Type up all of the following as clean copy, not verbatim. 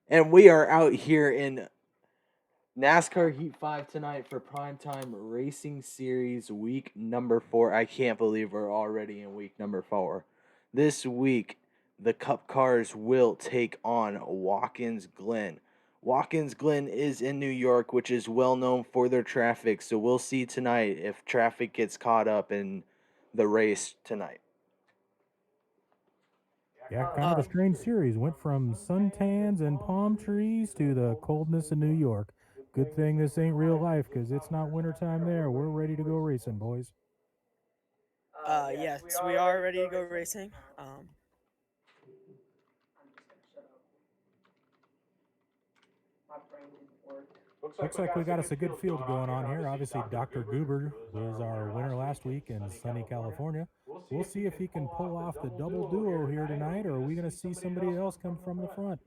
And we are out here in NASCAR Heat 5 tonight for Primetime Racing Series week number 4. I can't believe we're already in week number 4. This week, the Cup cars will take on Watkins Glen. Watkins Glen is in New York, which is well known for their traffic, so we'll see tonight if traffic gets caught up in the race tonight. Yeah, kind of a strange series. Went from suntans and palm trees to the coldness of New York. Good thing this ain't real life because it's not wintertime there. We're ready to go racing, boys. Yes, we are ready to go racing. Looks like we got us a good field going on here. Obviously, Dr. Goober was our winner last week in sunny California. We'll see if he can pull off the double duo here tonight, or are we going to see somebody else come from the front?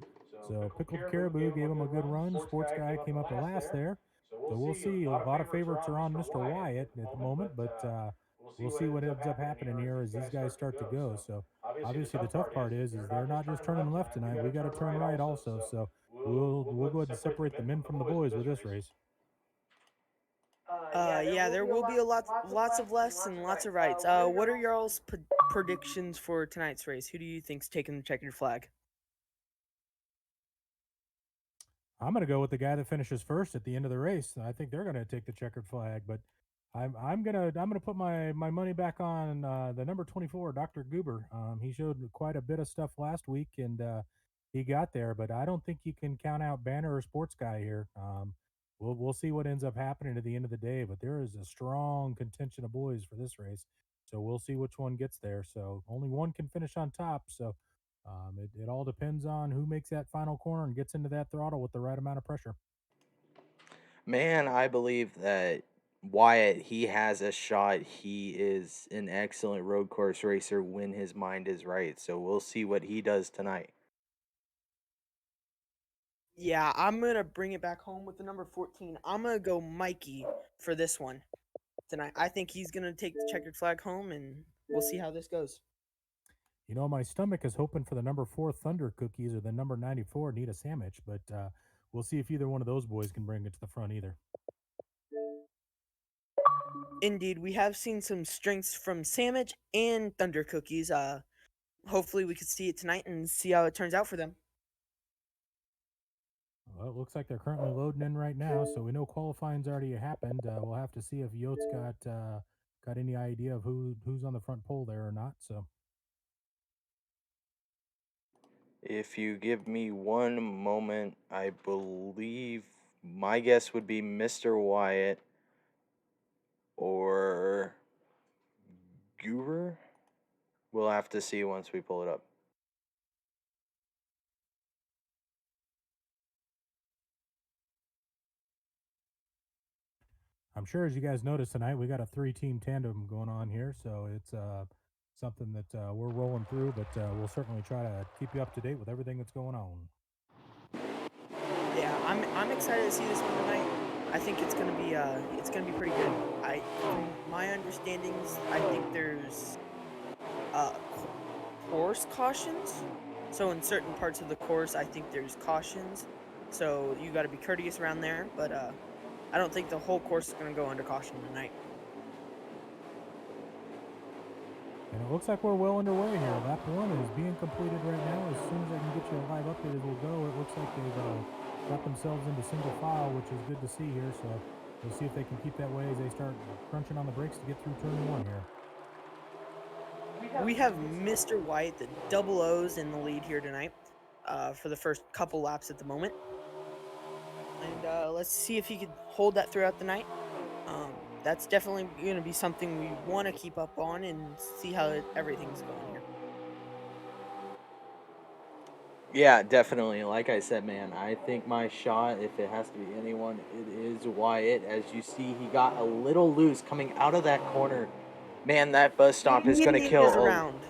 So, Pickled Caribou gave him a good run. Sports Guy came up the last there. So, we'll see. A lot of favorites are on Mr. Wyatt at the moment, but we'll see what ends up happening here as these guys start to go. So, obviously, the tough part is they're not just turning left tonight. We got to turn right also. So, we'll go ahead and separate the men from the boys with this race. Yeah, there will be lots of lefts and lots of rights. What are y'all's predictions for tonight's race? Who do you think's taking the checkered flag? I'm going to go with the guy that finishes first at the end of the race. I think they're going to take the checkered flag, but I'm gonna put my money back on the number 24, Dr. Goober. He showed quite a bit of stuff last week, and he got there. But I don't think you can count out Banner or Sports Guy here. We'll see what ends up happening at the end of the day. But there is a strong contention of boys for this race, so we'll see which one gets there. So only one can finish on top. So it all depends on who makes that final corner and gets into that throttle with the right amount of pressure. Man, I believe that Wyatt, he has a shot. He is an excellent road course racer when his mind is right. So we'll see what he does tonight. Yeah, I'm gonna bring it back home with the number 14. I'm gonna go Mikey for this one tonight. I think he's gonna take the checkered flag home, and we'll see how this goes. My stomach is hoping for the number 4 Thunder Cookies or the number 94 Nita Sandwich, but we'll see if either one of those boys can bring it to the front either. Indeed, we have seen some strengths from Sandwich and Thunder Cookies. Hopefully we could see it tonight and see how it turns out for them. Well, it looks like they're currently loading in right now, so we know qualifying's already happened. We'll have to see if Yotes got any idea of who's on the front pole there or not. So If you give me one moment, I believe my guess would be Mr. Wyatt or Goober. We'll have to see once we pull it up. I'm sure as you guys noticed tonight, we got a 3-team tandem going on here, so it's something that we're rolling through, but we'll certainly try to keep you up to date with everything that's going on. Yeah, I'm excited to see this one tonight. I think it's gonna be pretty good. From my understandings, I think there's course cautions. So in certain parts of the course, I think there's cautions. So you got to be courteous around there. But I don't think the whole course is gonna go under caution tonight. And it looks like we're well underway here. Lap one is being completed right now. As soon as I can get you a live update as we'll go, it looks like they've got themselves into single file, which is good to see here. So we'll see if they can keep that way as they start crunching on the brakes to get through turn one here. We have Mr. White, the double O's in the lead here tonight for the first couple laps at the moment. And let's see if he could hold that throughout the night. That's definitely going to be something we want to keep up on and see how everything's going here. Yeah, definitely. Like I said, man, I think my shot, if it has to be anyone, it is Wyatt. As you see, he got a little loose coming out of that corner. Man, that bus The stop is going to median is kill around.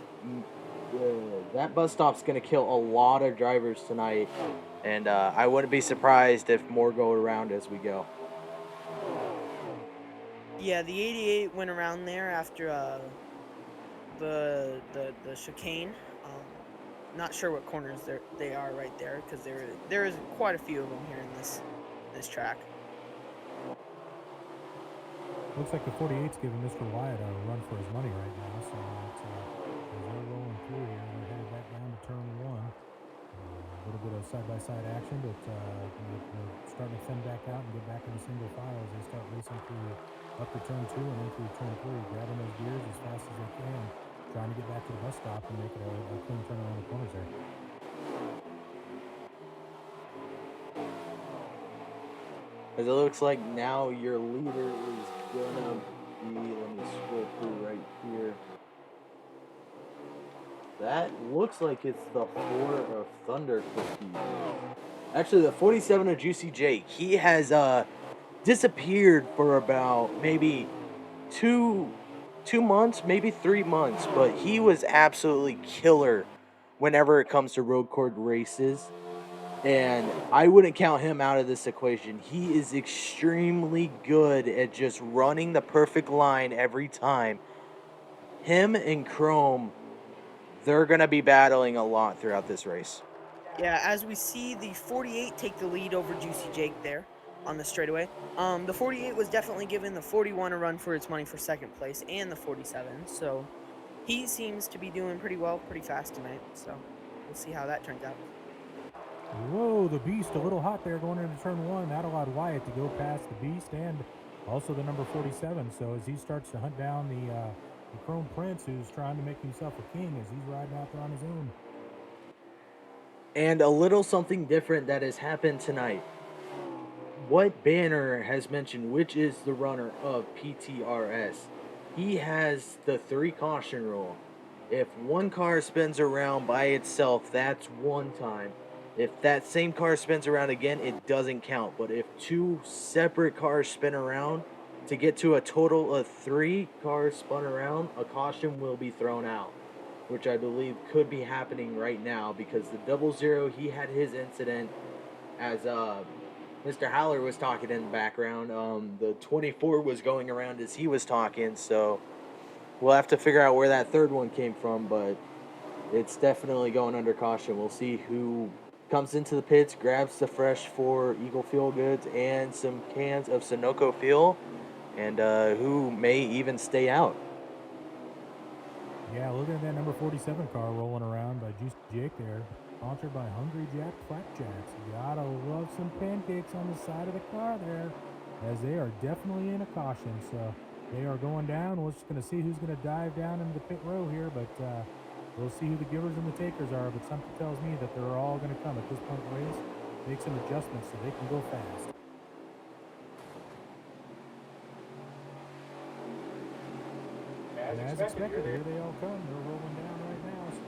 that bus stop's going to kill a lot of drivers tonight. And I wouldn't be surprised if more go around as we go. Yeah, the 88 went around there after the chicane. Not sure what corners they are right there because there is quite a few of them here in this track. Looks like the 48's giving Mr. Wyatt a run for his money right now. So it's, as they're rolling through here, they're headed back down to turn one. A little bit of side-by-side action, but they're starting to thin back out and get back into single file as they start racing through up to turn two and then through turn three, grabbing those gears as fast as they can, trying to get back to the bus stop and make it a clean turn around the corners there. As it looks like now your leader is gonna be, let me scroll through right here. That looks like it's the 4 of Thunder Cookies. Actually, the 47 of Juicy Jake. He has disappeared for about maybe two months, maybe 3 months, but he was absolutely killer whenever it comes to road course races. And I wouldn't count him out of this equation. He is extremely good at just running the perfect line every time. Him and Chrome, they're going to be battling a lot throughout this race. Yeah, as we see the 48 take the lead over Juicy Jake there on the straightaway. The 48 was definitely given the 41 a run for its money for second place and the 47. So he seems to be doing pretty well, pretty fast tonight. So we'll see how that turns out. Whoa, the Beast a little hot there going into turn one. That allowed Wyatt to go past the Beast and also the number 47. So as he starts to hunt down the Chrome Prince, who's trying to make himself a king as he's riding out there on his own. And a little something different that has happened tonight. What Banner has mentioned, which is the runner of PTRS, he has the 3 caution rule. If one car spins around by itself, that's one time. If that same car spins around again, it doesn't count. But if 2 separate cars spin around, to get to a total of 3 cars spun around, a caution will be thrown out, which I believe could be happening right now because the 00, he had his incident as Mr. Haller was talking in the background. The 24 was going around as he was talking, so we'll have to figure out where that third one came from, but it's definitely going under caution. We'll see who comes into the pits, grabs the fresh 4 Eagle Fuel Goods and some cans of Sunoco Fuel, and who may even stay out. Yeah, look at that number 47 car rolling around by Juicy Jake there. Sponsored by Hungry Jack Flapjacks. You gotta love some pancakes on the side of the car there, as they are definitely in a caution. So they are going down. We're just going to see who's going to dive down into the pit row here, but we'll see who the givers and the takers are. But something tells me that they're all going to come at this point in the race, make some adjustments so they can go fast. As expected, here they all come. They're rolling down right now. So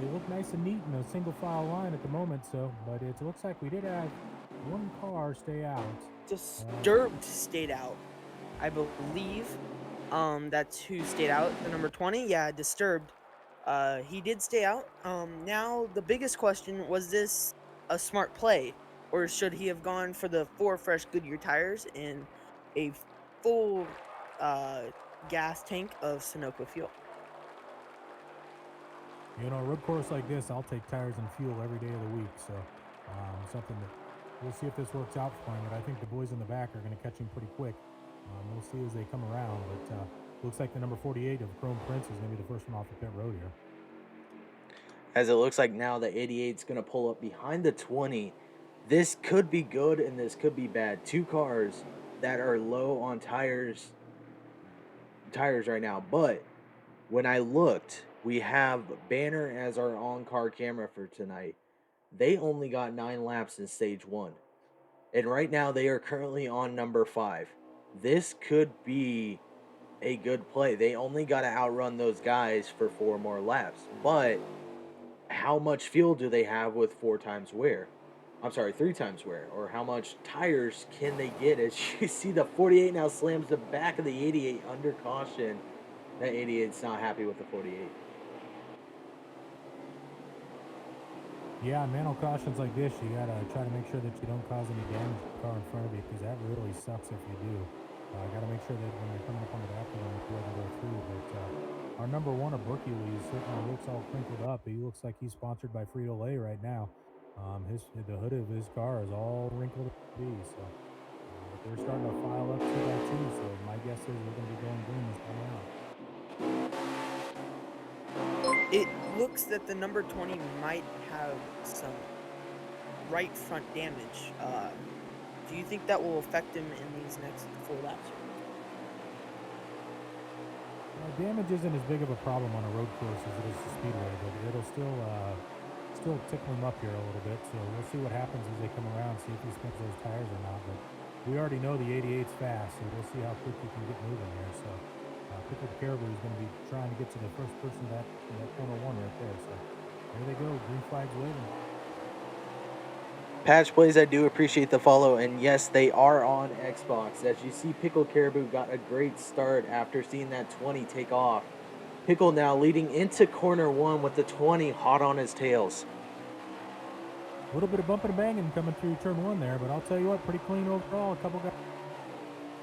they look nice and neat in a single file line at the moment. So, but it looks like we did have one car stay out. Disturbed stayed out, I believe. That's who stayed out. The number 20, yeah, Disturbed. He did stay out. Now the biggest question, was this a smart play, or should he have gone for the 4 fresh Goodyear tires and a full gas tank of Sunoco fuel? You know, a road course like this, I'll take tires and fuel every day of the week. So something that we'll see if this works out for him. But I think the boys in the back are going to catch him pretty quick. We'll see as they come around. But looks like the number 48 of Chrome Prince is going to be the first one off the pit road here. As it looks like now the 88 is going to pull up behind the 20. This could be good and this could be bad. 2 cars that are low on tires right now. But when I looked, we have Banner as our on-car camera for tonight. They only got 9 laps in stage 1. And right now they are currently on number 5. This could be a good play. They only got to outrun those guys for 4 more laps. But how much fuel do they have with 4 times wear? I'm sorry, 3 times wear. Or how much tires can they get? As you see, the 48 now slams the back of the 88 under caution. That 88's not happy with the 48. Yeah, man, on cautions like this, you gotta try to make sure that you don't cause any damage to the car in front of you, because that really sucks if you do. Gotta make sure that when you're coming up on the back of them, if you let them go through. But our number one of Hercules certainly looks all crinkled up. He looks like he's sponsored by Frito-Lay right now. The hood of his car is all wrinkled up to be, so but they're starting to file up two by two. So my guess is we're going to be going green this time around. It looks that the number 20 might have some right front damage. Do you think that will affect him in these next 4 laps? Damage isn't as big of a problem on a road course as it is to speedway, but it'll still tickle him up here a little bit. So we'll see what happens as they come around, see if he spins those tires or not. But we already know the 88's fast, so we'll see how quick he can get moving here. So Pickled Caribou is going to be trying to get to the first person that corner one right there. So there they go, green flags waving. Patch Plays, I do appreciate the follow, and yes, they are on Xbox. As you see, Pickled Caribou got a great start after seeing that 20 take off. Pickle now leading into corner one with the 20 hot on his tails. A little bit of bumping and banging coming through turn one there, but I'll tell you what, pretty clean overall. A couple guys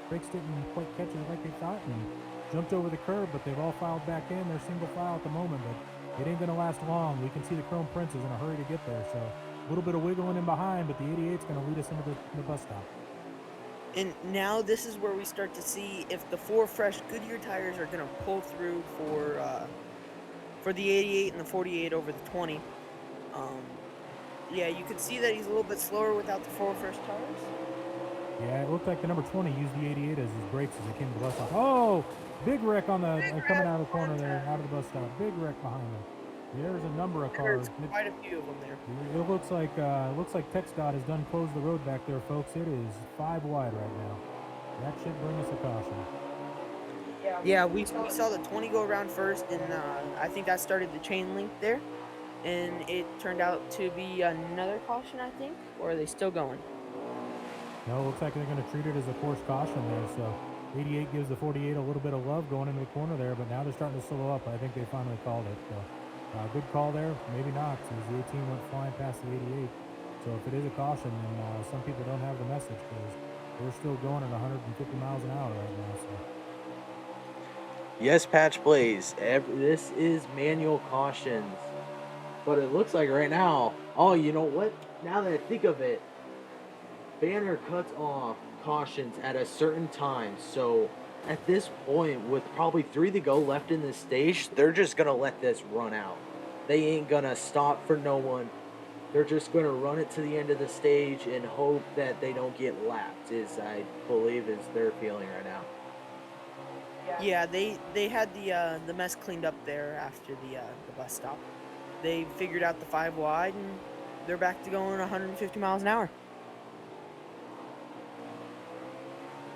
brakes didn't quite catch it like they thought and jumped over the curb, but they've all filed back in. They're single file at the moment, but it ain't going to last long. We can see the Chrome Prince is in a hurry to get there, so a little bit of wiggling in behind, but the 88's going to lead us into the bus stop. And now this is where we start to see if the 4 fresh Goodyear tires are going to pull through for the 88 and the 48 over the 20. Yeah, you can see that he's a little bit slower without the 4 fresh tires. Yeah, it looked like the number 20 used the 88 as his brakes as he came to the bus stop. Oh, big wreck on the coming out of the corner there, out of the bus stop. Big wreck behind him. There's a number of cars. There's quite a few of them there. It looks like TxDOT has done closed the road back there, folks. It is 5 wide right now. That should bring us a caution. Yeah, we saw the 20 go around first, and I think that started the chain link there. And it turned out to be another caution, I think. Or are they still going? No, it looks like they're going to treat it as a course caution there. So 88 gives the 48 a little bit of love going into the corner there, but now they're starting to slow up. I think they finally called it. So good call there. Maybe not, since the 18 went flying past the 88. So if it is a caution, then some people don't have the message because they're still going at 150 miles an hour right now. So. Yes, Patch Plays. This is manual cautions. But it looks like right now, oh, you know what? Now that I think of it, Banner cuts off cautions at a certain time. So at this point, with probably 3 to go left in this stage, they're just going to let this run out. They ain't going to stop for no one. They're just going to run it to the end of the stage and hope that they don't get lapped, I believe is their feeling right now. Yeah, they had the mess cleaned up there after the bus stop. They figured out the 5 wide, and they're back to going 150 miles an hour.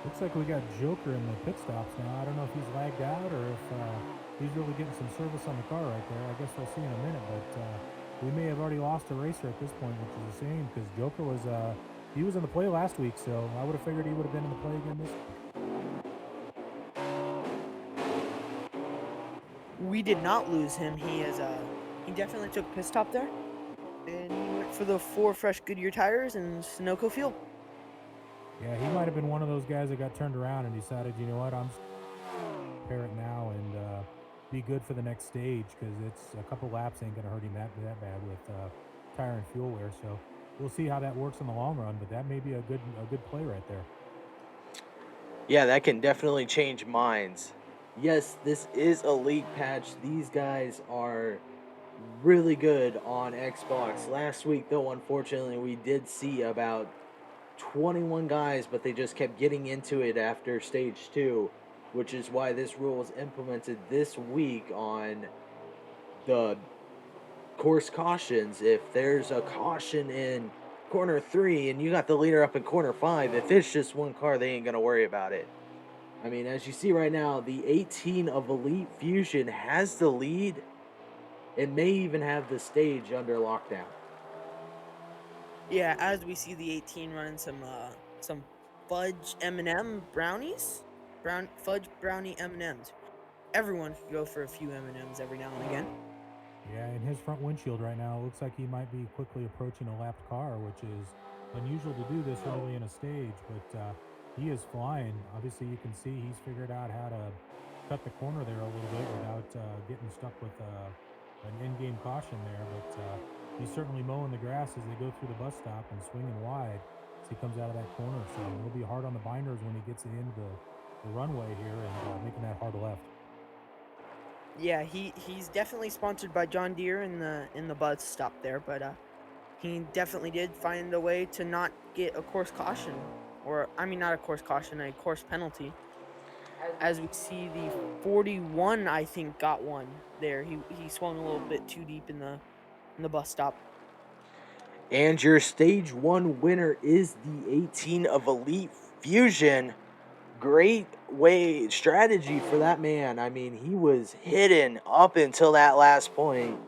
Looks like we got Joker in the pit stops now. I don't know if he's lagged out or if he's really getting some service on the car right there. I guess we'll see in a minute, but we may have already lost a racer at this point, which is a shame because Joker was he was in the play last week, so I would have figured he would have been in the play again this week. We did not lose him. He definitely took a pit stop there, and he went for the 4 fresh Goodyear tires and Sunoco fuel. Yeah, he might have been one of those guys that got turned around and decided, you know what, I'm repair it now and be good for the next stage because it's a couple laps ain't gonna hurt him that bad with tire and fuel wear. So we'll see how that works in the long run, but that may be a good play right there. Yeah, that can definitely change minds. Yes, this is a league patch. These guys are really good on Xbox. Last week, though, unfortunately, we did see about 21 guys, but they just kept getting into it after stage 2, which is why this rule was implemented this week on the course cautions. If there's a caution in corner 3 and you got the leader up in corner 5, if it's just one car, they ain't gonna worry about it. I mean, as you see right now, the 18 of Elite Fusion has the lead. It may even have the stage under lockdown. Yeah, as we see the 18 running some fudge M&M brownies, fudge brownie M&Ms. Everyone could go for a few M&Ms every now and again. Yeah, in his front windshield right now, it looks like he might be quickly approaching a lapped car, which is unusual to do this early in a stage, but he is flying. Obviously, you can see he's figured out how to cut the corner there a little bit without getting stuck with an in-game caution there. But he's certainly mowing the grass as they go through the bus stop and swinging wide as he comes out of that corner. So he'll be hard on the binders when he gets into the runway here and making that hard left. Yeah, he's definitely sponsored by John Deere in the bus stop there, but he definitely did find a way to not get a course caution, or I mean not a course caution, a course penalty. As we see the 41, I think got one there. He swung a little bit too deep in the bus stop. And your stage 1 winner is the 18 of Elite Fusion. Great strategy for that man. I mean, he was hidden up until that last point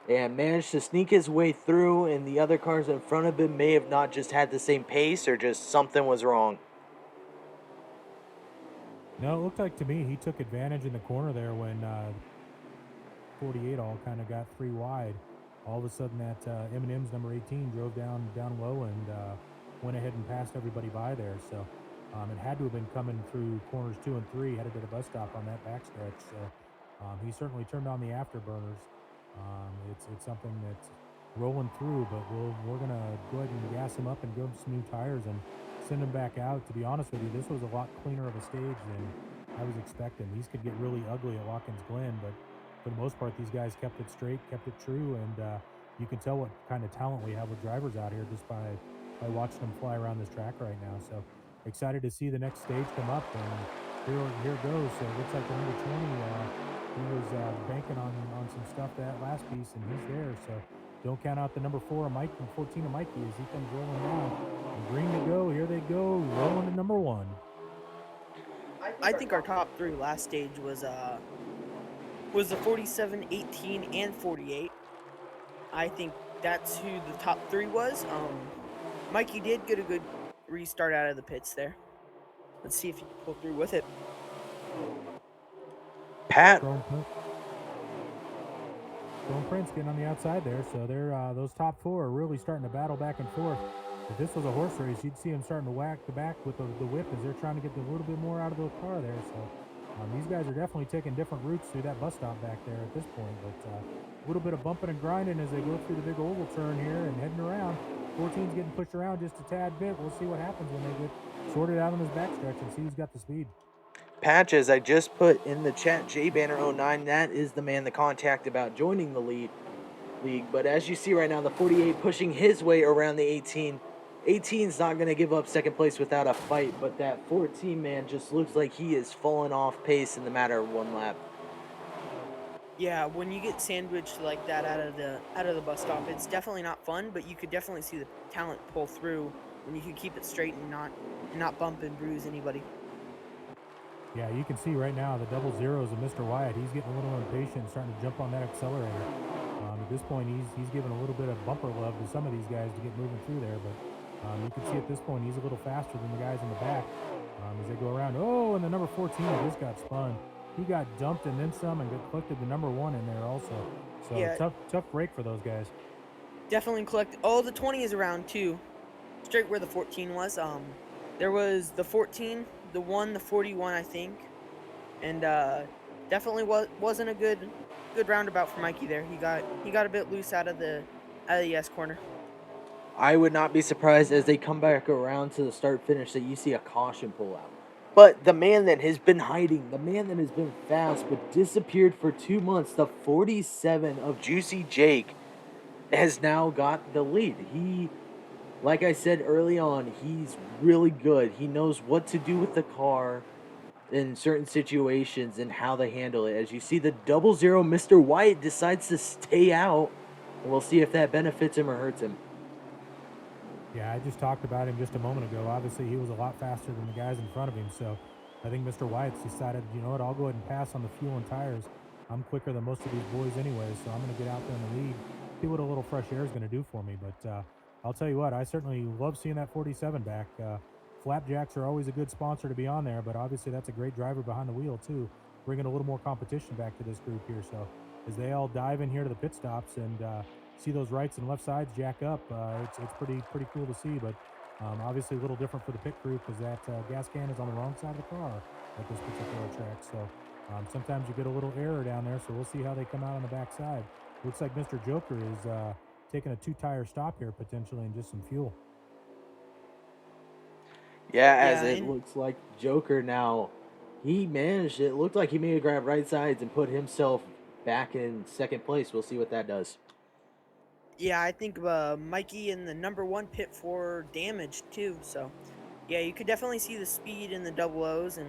and managed to sneak his way through, and the other cars in front of him may have not just had the same pace or just something was wrong. No, it looked like to me he took advantage in the corner there when 48 all kind of got 3 wide. All of a sudden that M&M's number 18 drove down low and went ahead and passed everybody by there. So it had to have been coming through corners 2 and 3, headed to the bus stop on that backstretch. So he certainly turned on the afterburners. It's something that's rolling through, but we're gonna go ahead and gas him up and give him some new tires and send him back out. To be honest with you, this was a lot cleaner of a stage than I was expecting. These could get really ugly at Watkins Glen, but for the most part, these guys kept it straight, kept it true, and you can tell what kind of talent we have with drivers out here just by watching them fly around this track right now. So excited to see the next stage come up, and here it goes. So it looks like the number 20, he was banking on some stuff that last piece, and he's there. So don't count out the number 4 of Mike and 14 of Mikey as he comes rolling down. And green to go. Here they go, rolling to number 1. I think our top 3 last stage was the 47, 18, and 48. I think that's who the top 3 was. Mikey did get a good restart out of the pits there. Let's see if he can pull through with it. Pat. Chrome Prince getting on the outside there, so they're those top 4 are really starting to battle back and forth. If this was a horse race, you'd see them starting to whack the back with the whip as they're trying to get a little bit more out of the car there. So these guys are definitely taking different routes through that bus stop back there at this point, but a little bit of bumping and grinding as they go through the big oval turn here and heading around. 14's getting pushed around just a tad bit. We'll see what happens when they get sorted out on this backstretch and see who's got the speed. Patches, I just put in the chat JBanner09. That is the man to contact about joining the league. But as you see right now, the 48 pushing his way around the 18. 18's not going to give up second place without a fight, but that 14 man just looks like he is falling off pace in the matter of 1 lap. Yeah, when you get sandwiched like that out of the bus stop, it's definitely not fun, but you could definitely see the talent pull through when you can keep it straight and not bump and bruise anybody. Yeah, you can see right now the double zeros of Mr. Wyatt. He's getting a little impatient, starting to jump on that accelerator. At this point, he's giving a little bit of bumper love to some of these guys to get moving through there, but you can see at this point he's a little faster than the guys in the back as they go around. Oh, and the number 14 just got spun. He got dumped and then some and got collected the number 1 in there also. So yeah, tough break for those guys. Definitely collect. Oh, the 20 is around too, straight where the 14 was. There was the 14, the 1, the 41, I think, and definitely wasn't a good roundabout for Mikey there. He got a bit loose out of the S corner. I would not be surprised as they come back around to the start finish that you see a caution pull out. But the man that has been hiding, the man that has been fast but disappeared for 2 months, the 47 of Juicy Jake, has now got the lead. He, like I said early on, he's really good. He knows what to do with the car in certain situations and how to handle it. As you see, the 00 Mr. White decides to stay out. And we'll see if that benefits him or hurts him. Yeah, I just talked about him just a moment ago. Obviously, he was a lot faster than the guys in front of him, so I think Mr. Wyatt's decided, you know what, I'll go ahead and pass on the fuel and tires. I'm quicker than most of these boys anyway, so I'm going to get out there in the lead, see what a little fresh air is going to do for me. But I'll tell you what, I certainly love seeing that 47 back. Flapjacks are always a good sponsor to be on there, but obviously that's a great driver behind the wheel too, bringing a little more competition back to this group here. So as they all dive in here to the pit stops and see those rights and left sides jack up, it's pretty cool to see. But obviously a little different for the pit crew because that gas can is on the wrong side of the car at this particular track. So Sometimes you get a little error down there, so we'll see how they come out on the backside. Looks like Mr. Joker is taking a 2-tire stop here potentially and just some fuel. Yeah, as Yeah, it and looks like Joker now, he managed. It looked like he made a grab right sides and put himself back in second place. We'll see what that does. yeah, I think Mikey in the number 1 pit for damage too. So yeah, you could definitely see the speed in the double O's, and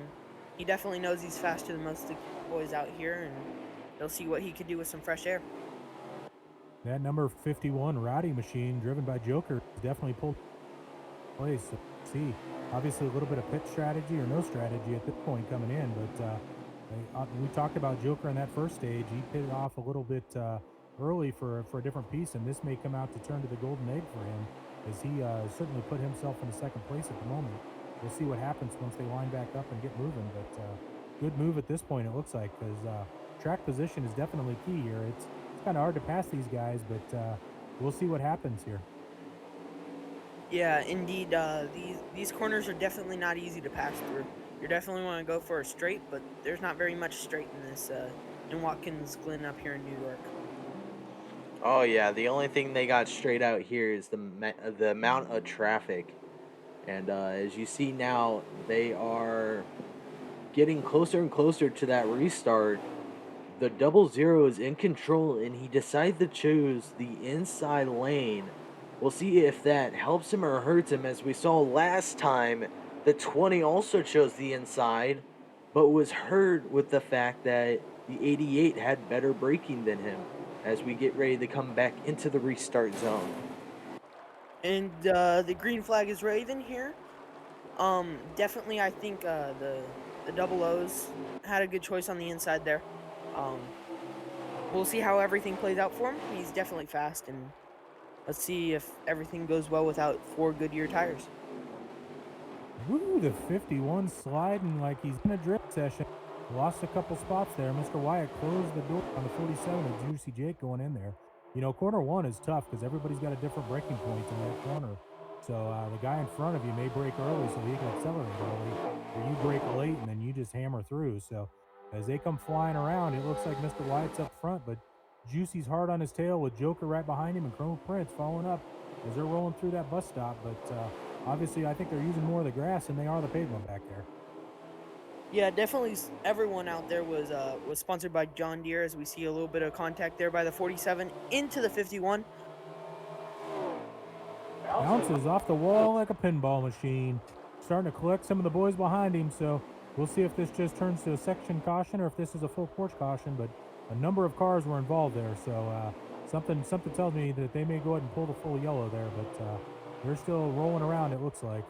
he definitely knows he's faster than most of the boys out here, and he'll see what he could do with some fresh air. That number 51 Rowdy machine driven by Joker definitely pulled place. So see, obviously a little bit of pit strategy or no strategy at this point coming in, but we talked about Joker in that first stage. He pitted off a little bit early for a different piece, and this may come out to turn to the golden egg for him, as he certainly put himself in the second place at the moment. We'll see what happens once they line back up and get moving, but good move at this point it looks like, because track position is definitely key here. It's kind of hard to pass these guys, but we'll see what happens here. Yeah, indeed. These corners are definitely not easy to pass through. You definitely want to go for a straight, but there's not very much straight in this in Watkins Glen up here in New York. Oh yeah, the only thing they got straight out here is the amount of traffic, and as you see now, they are getting closer and closer to that restart. The 00 is in control, and he decided to choose the inside lane. We'll see if that helps him or hurts him. As we saw last time, the 20 also chose the inside, but was hurt with the fact that the 88 had better braking than him as we get ready to come back into the restart zone. And the green flag is Raven here. Definitely, I think the double O's had a good choice on the inside there. Um, we'll see how everything plays out for him. He's definitely fast, and let's see if everything goes well without 4 Goodyear tires. Woo, the 51 sliding like he's in a drift session. Lost a couple spots there. Mr. Wyatt closed the door on the 47 with Juicy Jake going in there. You know, corner one is tough because everybody's got a different braking point in that corner. So the guy in front of you may brake early so he can accelerate early, or you brake late and then you just hammer through. So as they come flying around, it looks like Mr. Wyatt's up front, but Juicy's hard on his tail with Joker right behind him and Chrome Prince following up as they're rolling through that bus stop. But obviously, I think they're using more of the grass than they are the pavement back there. Yeah, definitely. Everyone out there was sponsored by John Deere, as we see a little bit of contact there by the 47 into the 51. Bounces off the wall like a pinball machine. Starting to collect some of the boys behind him, so we'll see if this just turns to a section caution or if this is a full course caution, but a number of cars were involved there, so something tells me that they may go ahead and pull the full yellow there, but they're still rolling around, it looks like.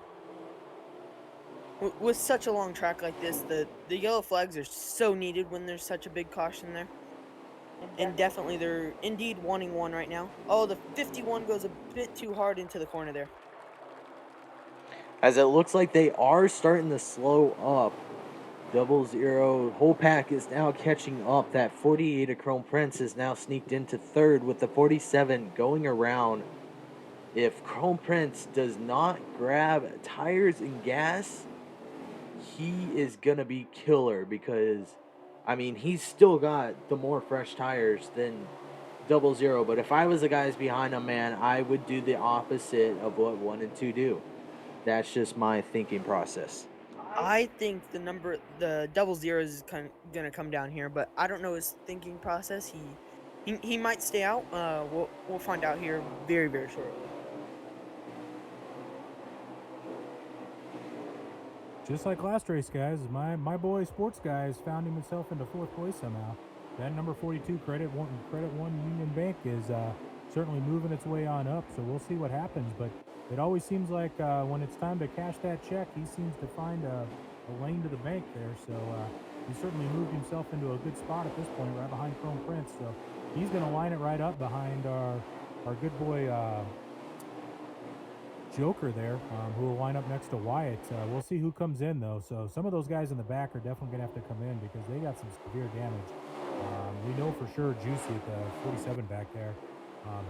With such a long track like this, the yellow flags are so needed when there's such a big caution there. And definitely they're indeed wanting one right now. Oh, the 51 goes a bit too hard into the corner there. As it looks like they are starting to slow up. 00 whole pack is now catching up. That 48 of Chrome Prince is now sneaked into third with the 47 going around. If Chrome Prince does not grab tires and gas, he is gonna be killer, because I mean he's still got the more fresh tires than 00. But if I was the guys behind him, man, I would do the opposite of what 1 and 2 do. That's just my thinking process. I think the 00 is gonna come down here, but I don't know his thinking process. He might stay out. We'll find out here very, very shortly. Just like last race, guys, my boy Sports Guys found himself into fourth place somehow. That number 42 Credit One Union Bank is certainly moving its way on up, so we'll see what happens. But it always seems like when it's time to cash that check, he seems to find a lane to the bank there. So he certainly moved himself into a good spot at this point, right behind Chrome Prince. So he's going to line it right up behind our good boy Joker there, who will line up next to Wyatt. We'll see who comes in, though. So some of those guys in the back are definitely going to have to come in because they got some severe damage. We know for sure Juicy at the 47 back there.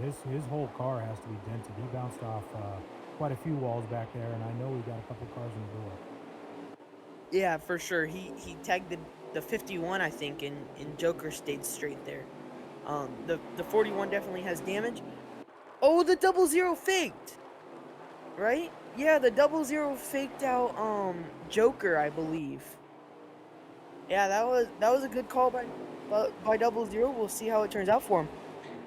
His whole car has to be dented. He bounced off quite a few walls back there, and I know we got a couple cars in the door. Yeah, for sure. He tagged the 51, I think, in Joker stayed straight there. The 41 definitely has damage. Oh, the 00 faked, right? Yeah, the 00 faked out Joker, I believe. Yeah, that was a good call by 00. We'll see how it turns out for him.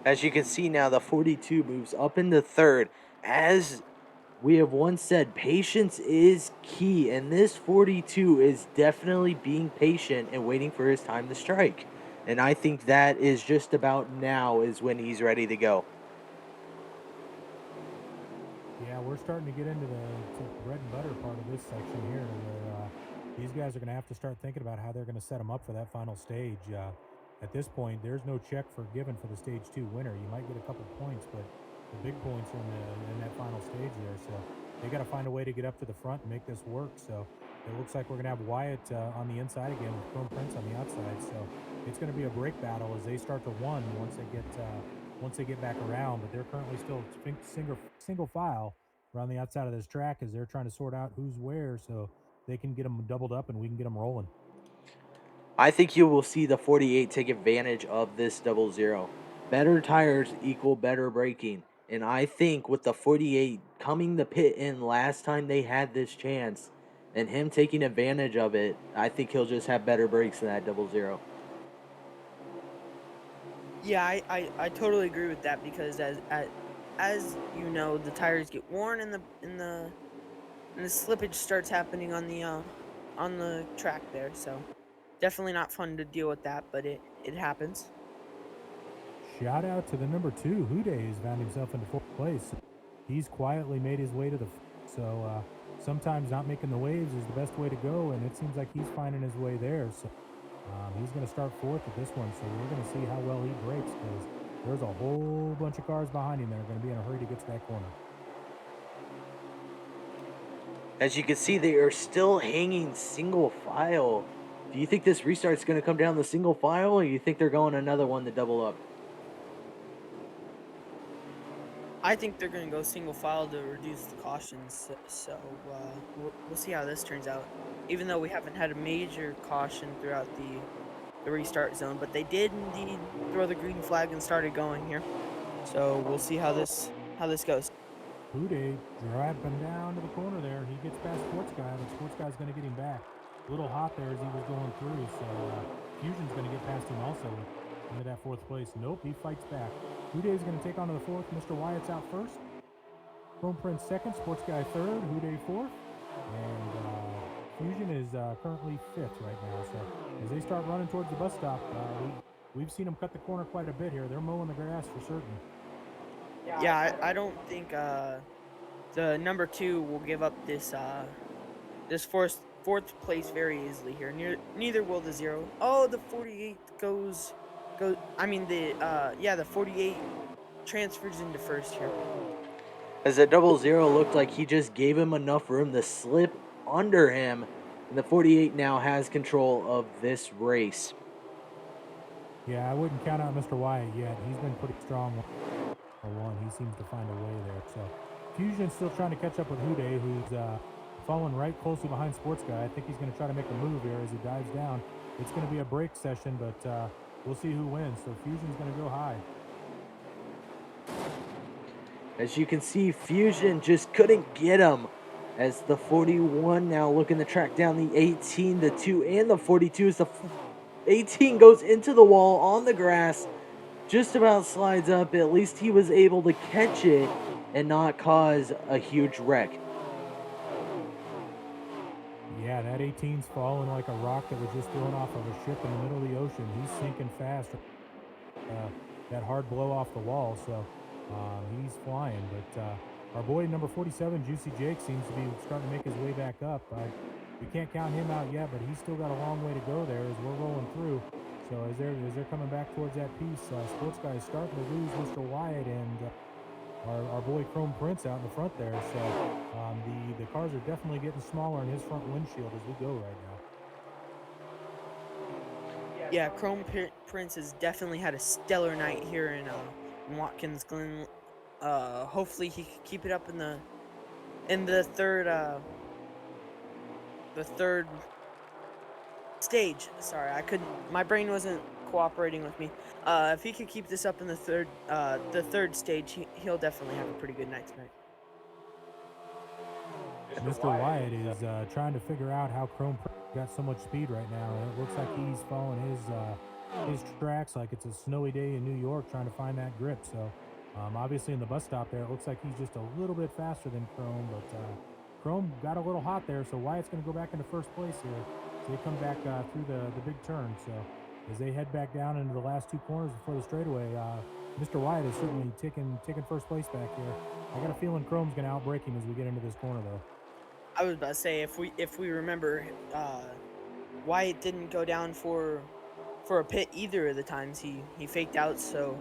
As you can see now, the 42 moves up into third. As we have once said, patience is key, and this 42 is definitely being patient and waiting for his time to strike. And I think that is just about now is when he's ready to go. Yeah, we're starting to get into the bread and butter part of this section here, where these guys are going to have to start thinking about how they're going to set them up for that final stage. At this point, there's no check for given for the stage 2 winner. You might get a couple points, but the big points are in that final stage there. So they got to find a way to get up to the front and make this work. So it looks like we're going to have Wyatt on the inside again with Chrome Prince on the outside. So it's going to be a break battle as they start to one once they get back around, but they're currently still single file around the outside of this track as they're trying to sort out who's where so they can get them doubled up and we can get them rolling. I think you will see the 48 take advantage of this 00. Better tires equal better braking. And I think with the 48 coming to pit in last time they had this chance and him taking advantage of it, I think he'll just have better brakes than that 00. Yeah, I totally agree with that because as you know, the tires get worn and the slippage starts happening on the track there. So definitely not fun to deal with that, but it happens. Shout out to the number 2, Hude has found himself into 4th place. He's quietly made his way to the so sometimes not making the waves is the best way to go, and it seems like he's finding his way there. So he's going to start 4th at this one, so we're going to see how well he breaks because there's a whole bunch of cars behind him that are going to be in a hurry to get to that corner. As you can see, they are still hanging single file. Do you think this restart's going to come down the single file, or you think they're going another one to double up? I think they're going to go single file to reduce the cautions. So we'll see how this turns out. Even though we haven't had a major caution throughout the restart zone, but they did indeed throw the green flag and started going here. So we'll see how this goes. Hude driving down to the corner there. He gets past Sports Guy, but Sports Guy's going to get him back. A little hot there as he was going through, so Fusion's going to get past him also into that 4th place. Nope, he fights back. Hude's going to take on to the 4th. Mr. Wyatt's out 1st. Chrome Prince 2nd. Sports Guy 3rd. Hude 4th. And Fusion is currently 5th right now. So as they start running towards the bus stop, we've seen them cut the corner quite a bit here. They're mowing the grass for certain. Yeah, I don't think the number 2 will give up this fourth place very easily here. Neither will the 0. Oh, the 48 goes. I mean the 48 transfers into 1st here. As the 00 looked like he just gave him enough room to slip under him, and the 48 now has control of this race. Yeah, I wouldn't count out Mr. Wyatt yet. He's been pretty strong. One, he seems to find a way there. So Fusion's still trying to catch up with Hude, who's following right closely behind Sports Guy. I think he's going to try to make a move here as he dives down. It's going to be a break session, but we'll see who wins. So Fusion's going to go high. As you can see, Fusion just couldn't get him. As the 41 now looking to track down the 18, the 2, and the 42. As the 18 goes into the wall on the grass, just about slides up. At least he was able to catch it and not cause a huge wreck. Yeah, that 18's falling like a rock that was just thrown off of a ship in the middle of the ocean. He's sinking fast. That hard blow off the wall, so he's flying. But our boy number 47, Juicy Jake, seems to be starting to make his way back up. We can't count him out yet, but he's still got a long way to go there as we're rolling through. So as they're coming back towards that piece, Sports Guy is starting to lose Mr. Wyatt and our boy Chrome Prince out in the front there. So the cars are definitely getting smaller in his front windshield as we go right now. Yeah, Chrome Prince has definitely had a stellar night here in Watkins, Glen. Hopefully he can keep it up in the third Stage. Sorry, I couldn't. My brain wasn't cooperating with me. If he could keep this up in the third stage, he'll definitely have a pretty good night tonight. Mr. Wyatt is trying to figure out how Chrome got so much speed right now. It looks like he's following his tracks like it's a snowy day in New York, trying to find that grip. So obviously in the bus stop there, it looks like he's just a little bit faster than Chrome, but Chrome got a little hot there, so Wyatt's going to go back into first place here. So they come back through the big turn. So as they head back down into the last two corners before the straightaway, Mr. Wyatt is certainly taking first place back here. I got a feeling Chrome's going to outbreak him as we get into this corner, though. I was about to say, if we remember, Wyatt didn't go down for a pit either of the times he faked out. So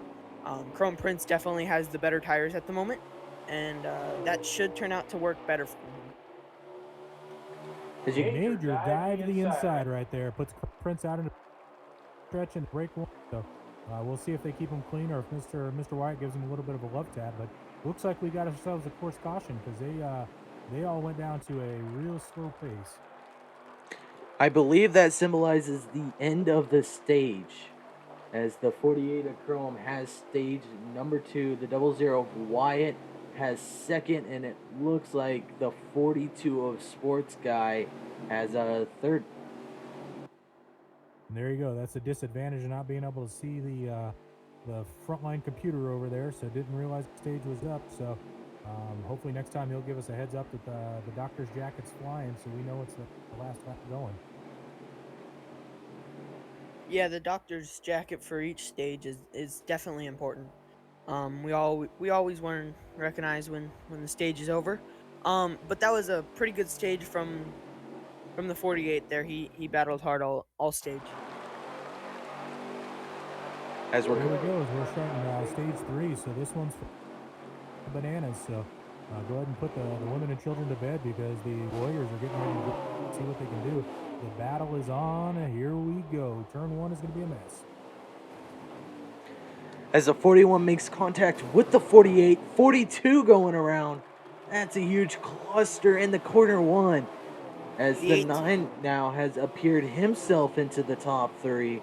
Chrome Prince definitely has the better tires at the moment, and that should turn out to work better for him. Major dive to the inside right there. Puts Prince out into stretch and break one. So we'll see if they keep him clean or if Mr. Wyatt gives him a little bit of a love tap. But looks like we got ourselves a course caution because they all went down to a real slow pace. I believe that symbolizes the end of the stage, as the 48 of Chrome has stage number 2, the 00 of Wyatt has second, and it looks like the 42 of Sports Guy has a third. And there you go. That's a disadvantage of not being able to see the frontline computer over there, so didn't realize the stage was up. So hopefully next time he'll give us a heads up that the doctor's jacket's flying, so we know it's the last lap going. Yeah, the doctor's jacket for each stage is definitely important. We always want to recognize when the stage is over. But that was a pretty good stage from the 48 there. He battled hard all stage. As we're Here we go. We're starting stage 3, so this one's for bananas. So go ahead and put the women and children to bed because the Warriors are getting ready to see what they can do. The battle is on. Here we go. Turn 1 is going to be a mess. As the 41 makes contact with the 48, 42 going around. That's a huge cluster in the corner 1. As the 9 now has appeared himself into the top 3.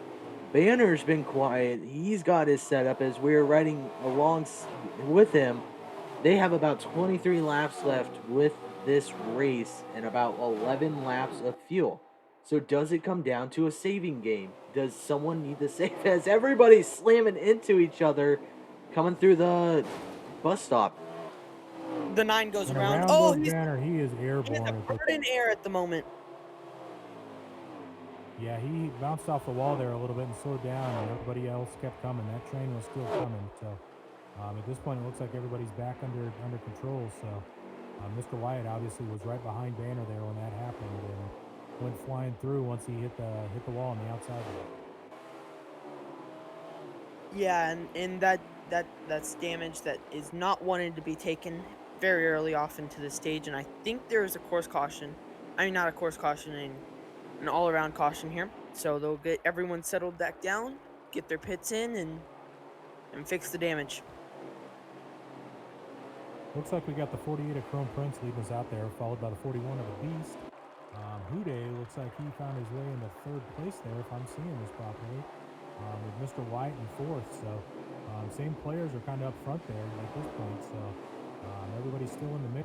Banner's been quiet. He's got his setup as we're riding along with him. They have about 23 laps left with this race and about 11 laps of fuel. So does it come down to a saving game? Does someone need to save as everybody's slamming into each other coming through the bus stop? The 9 goes around. Oh, Banner. He is airborne. He's a bird in air at the moment. Yeah, he bounced off the wall there a little bit and slowed down, and everybody else kept coming. That train was still coming. So at this point, it looks like everybody's back under control. So Mr. Wyatt obviously was right behind Banner there when that happened, and went flying through once he hit the wall on the outside there. Yeah, and that's damage that is not wanted to be taken very early off into the stage, and I think there is a course caution. I mean, not a course caution, an all-around caution here. So they'll get everyone settled back down, get their pits in, and fix the damage. Looks like we got the 48 of Chrome Prince leading us out there, followed by the 41 of the Beast. Houday looks like he found his way into third place there, if I'm seeing this properly, with Mr. White in fourth. So same players are kind of up front there at this point. So everybody's still in the mix.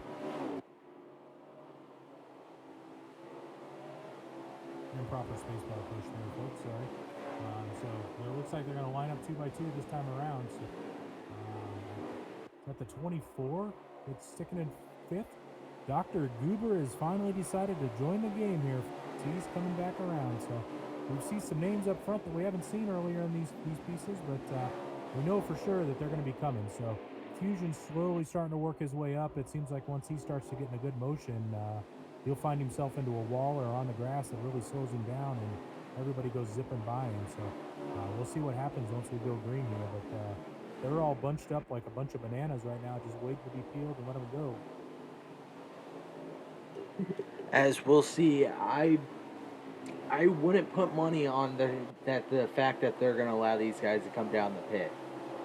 Improper spacebar push there, folks. Sorry. So it looks like they're going to line up 2 by 2 this time around. So at the 24, it's sticking in fifth. Dr. Goober has finally decided to join the game here. He's coming back around. So we see some names up front that we haven't seen earlier in these pieces, but we know for sure that they're going to be coming. So Fusion's slowly starting to work his way up. It seems like once he starts to get in a good motion, he'll find himself into a wall or on the grass that really slows him down, and everybody goes zipping by him. So we'll see what happens once we go green here. But they're all bunched up like a bunch of bananas right now, just waiting to be peeled and let them go. As we'll see, I wouldn't put money on the fact that they're going to allow these guys to come down the pit.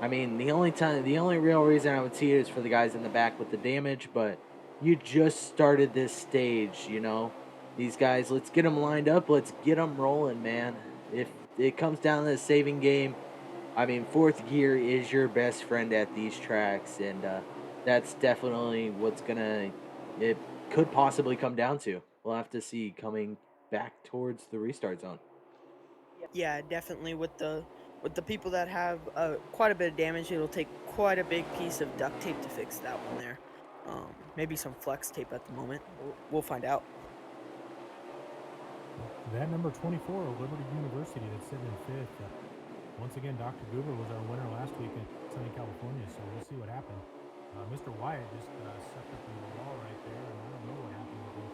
I mean, the only real reason I would see it is for the guys in the back with the damage, but you just started this stage, you know. These guys, let's get them lined up. Let's get them rolling, man. If it comes down to the saving game, I mean, fourth gear is your best friend at these tracks, and that's definitely what's it could possibly come down to. We'll have to see coming back towards the restart zone. Yeah, definitely with the people that have quite a bit of damage, it'll take quite a big piece of duct tape to fix that one there. Maybe some flex tape at the moment. We'll find out. That number 24, Liberty University, that's sitting in fifth. Once again, Dr. Goober was our winner last week in Southern California, so we'll see what happens. Mr. Wyatt just sucked up in the wall right there, and I don't know what happened with him.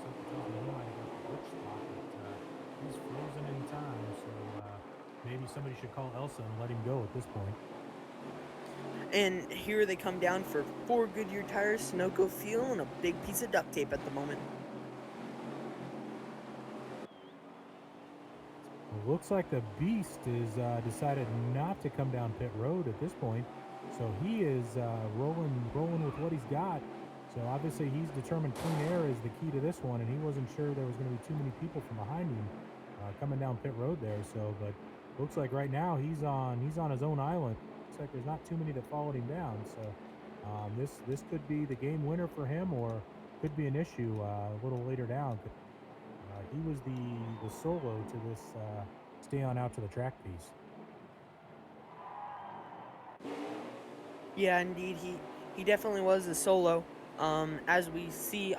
Something tells me he might have got the glitch spot, but he's frozen in time, so maybe somebody should call Elsa and let him go at this point. And here they come down for 4 Goodyear tires, Sunoco fuel, and a big piece of duct tape at the moment. It looks like the Beast is decided not to come down pit road at this point, so he is rolling with what he's got. So obviously he's determined clean air is the key to this one, and he wasn't sure there was going to be too many people from behind him coming down pit road there. So, but looks like right now he's on his own island. Looks like there's not too many that followed him down. So this could be the game winner for him, or could be an issue a little later down. He was the solo to this stay on out to the track piece. Yeah, indeed, he definitely was the solo. As we see,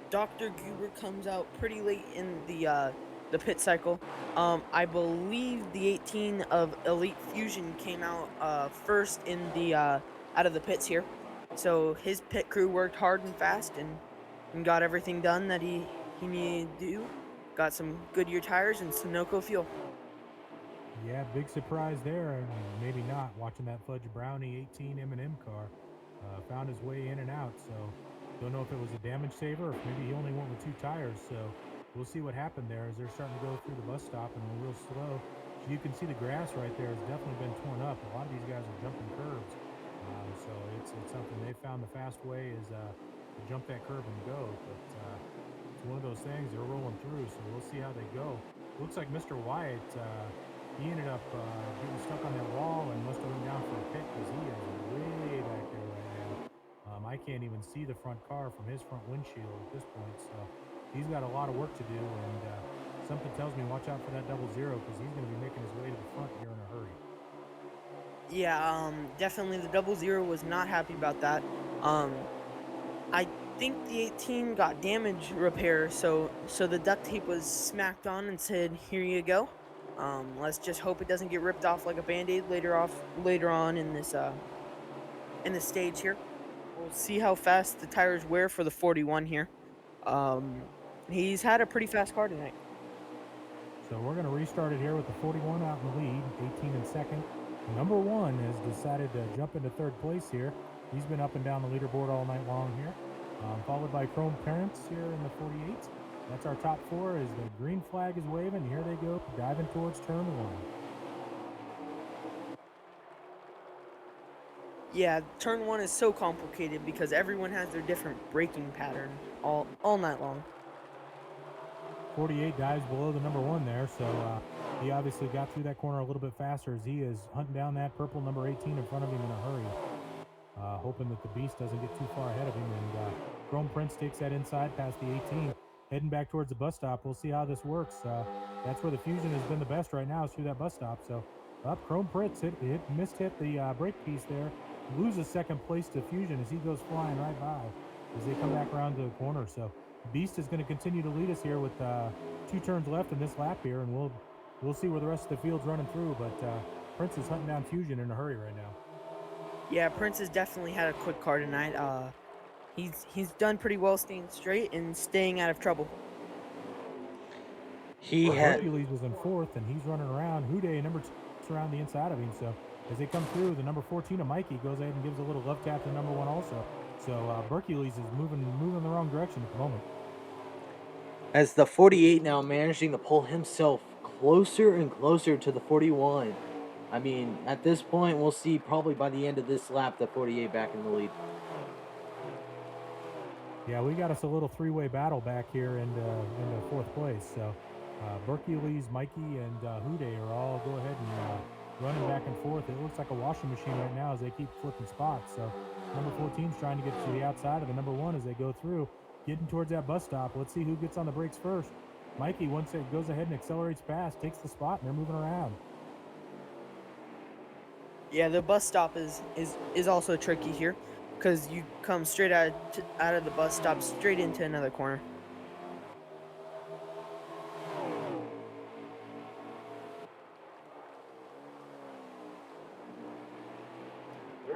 Dr. Goober comes out pretty late in the pit cycle. I believe the 18 of Elite Fusion came out first in the out of the pits here, so his pit crew worked hard and fast and got everything done that he needed to do. Got some Goodyear tires and Sunoco fuel. Yeah, big surprise there. Maybe not. Watching that Fudge Brownie 18 M&M car found his way in and out. So don't know if it was a damage saver or if maybe he only went with 2 tires. So we'll see what happened there as they're starting to go through the bus stop and we're real slow. So you can see the grass right there has definitely been torn up. A lot of these guys are jumping curbs. So it's something they found the fast way is to jump that curb and go. But it's one of those things they're rolling through. So we'll see how they go. Looks like Mr. Wyatt, he ended up getting stuck on that wall and must have went down for a pit because he is way back there right now. I can't even see the front car from his front windshield at this point. So he's got a lot of work to do, and something tells me watch out for that 00 because he's going to be making his way to the front here in a hurry. Yeah, definitely the 00 was not happy about that. I think the 18 got damage repair, so the duct tape was smacked on and said, "Here you go." Let's just hope it doesn't get ripped off like a band-aid later on in this stage here. We'll see how fast the tires wear for the 41 here. He's had a pretty fast car tonight. So we're going to restart it here with the 41 out in the lead, 18 in second. Number 1 has decided to jump into third place here. He's been up and down the leaderboard all night long here. Followed by Chrome Parents here in the 48. That's our top 4 as the green flag is waving. Here they go, diving towards turn 1. Yeah, turn 1 is so complicated because everyone has their different braking pattern all night long. 48 dives below the number 1 there, so he obviously got through that corner a little bit faster as he is hunting down that purple number 18 in front of him in a hurry. Hoping that the Beast doesn't get too far ahead of him, and Chrome Prince takes that inside past the 18. Heading back towards the bus stop. We'll see how this works. That's where the Fusion has been the best right now, is through that bus stop. So up Chrome Prince, hit the brake piece there. Loses second place to Fusion as he goes flying right by as they come back around to the corner. So Beast is going to continue to lead us here with 2 turns left in this lap here, and we'll see where the rest of the field's running through. But Prince is hunting down Fusion in a hurry right now. Yeah, Prince has definitely had a quick car tonight. He's done pretty well staying straight and staying out of trouble. Hercules was in fourth, and he's running around. Houday, number 2, around the inside of him. So as they come through, the number 14 of Mikey goes ahead and gives a little love tap to number 1 also. So Hercules is moving the wrong direction at the moment. As the 48 now managing to pull himself closer and closer to the 41. I mean, at this point, we'll see probably by the end of this lap the 48 back in the lead. Yeah, we got us a little three-way battle back here into fourth place. So Hercules, Mikey, and Hude are all go ahead and running back and forth. It looks like a washing machine right now as they keep flipping spots. So number 14 is trying to get to the outside of the number 1 as they go through, getting towards that bus stop. Let's see who gets on the brakes first. Mikey, once it goes ahead and accelerates past, takes the spot, and they're moving around. Yeah, the bus stop is also tricky here because you come straight out of the bus stop straight into another corner.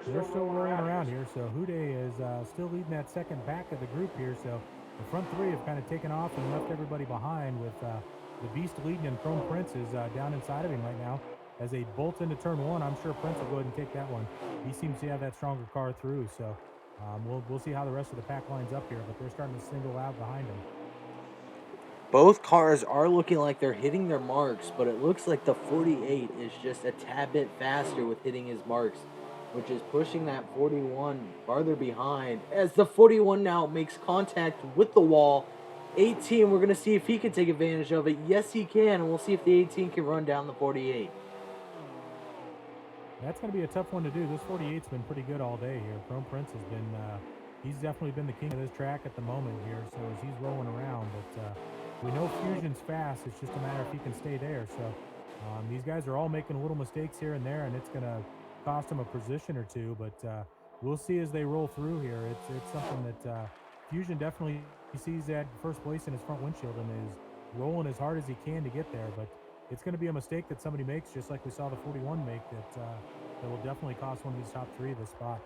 They're still rolling around here. So Hude is still leading that second back of the group here. So the front three have kind of taken off and left everybody behind with the Beast leading, and Chrome Prince is down inside of him right now as they bolt into turn 1. I'm sure Prince will go ahead and take that one. He seems to have that stronger car through. So we'll see how the rest of the pack lines up here, but they're starting to single out behind him. Both cars are looking like they're hitting their marks, but it looks like the 48 is just a tad bit faster with hitting his marks, which is pushing that 41 farther behind as the 41 now makes contact with the wall. 18, we're going to see if he can take advantage of it. Yes, he can, and we'll see if the 18 can run down the 48. That's going to be a tough one to do. This 48's been pretty good all day here. Chrome Prince has been, he's definitely been the king of this track at the moment here. So as he's rolling around, but we know Fusion's fast. It's just a matter if he can stay there. So these guys are all making little mistakes here and there, and it's going to cost them a position or two. But we'll see as they roll through here. It's something that Fusion definitely sees that first place in his front windshield and is rolling as hard as he can to get there. But it's going to be a mistake that somebody makes, just like we saw the 41 make, that will definitely cost one of these top three this spot.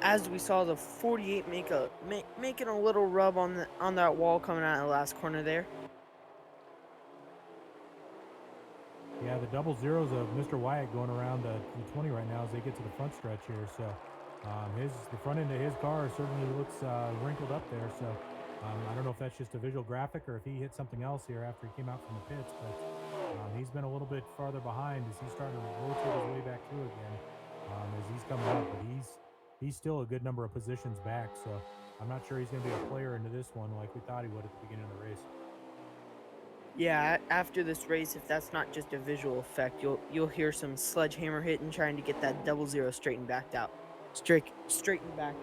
As we saw the 48 making a little rub on that wall coming out of the last corner there. Yeah, the double zeros of Mr. Wyatt going around the 20 right now as they get to the front stretch here. So the front end of his car certainly looks wrinkled up there. So I don't know if that's just a visual graphic or if he hit something else here after he came out from the pits, but he's been a little bit farther behind as he's starting to rotate his way back through again as he's coming up, but he's still a good number of positions back, so I'm not sure he's going to be a player into this one like we thought he would at the beginning of the race. Yeah, after this race, if that's not just a visual effect, you'll hear some sledgehammer hitting trying to get that double zero straightened back out. Straightened back.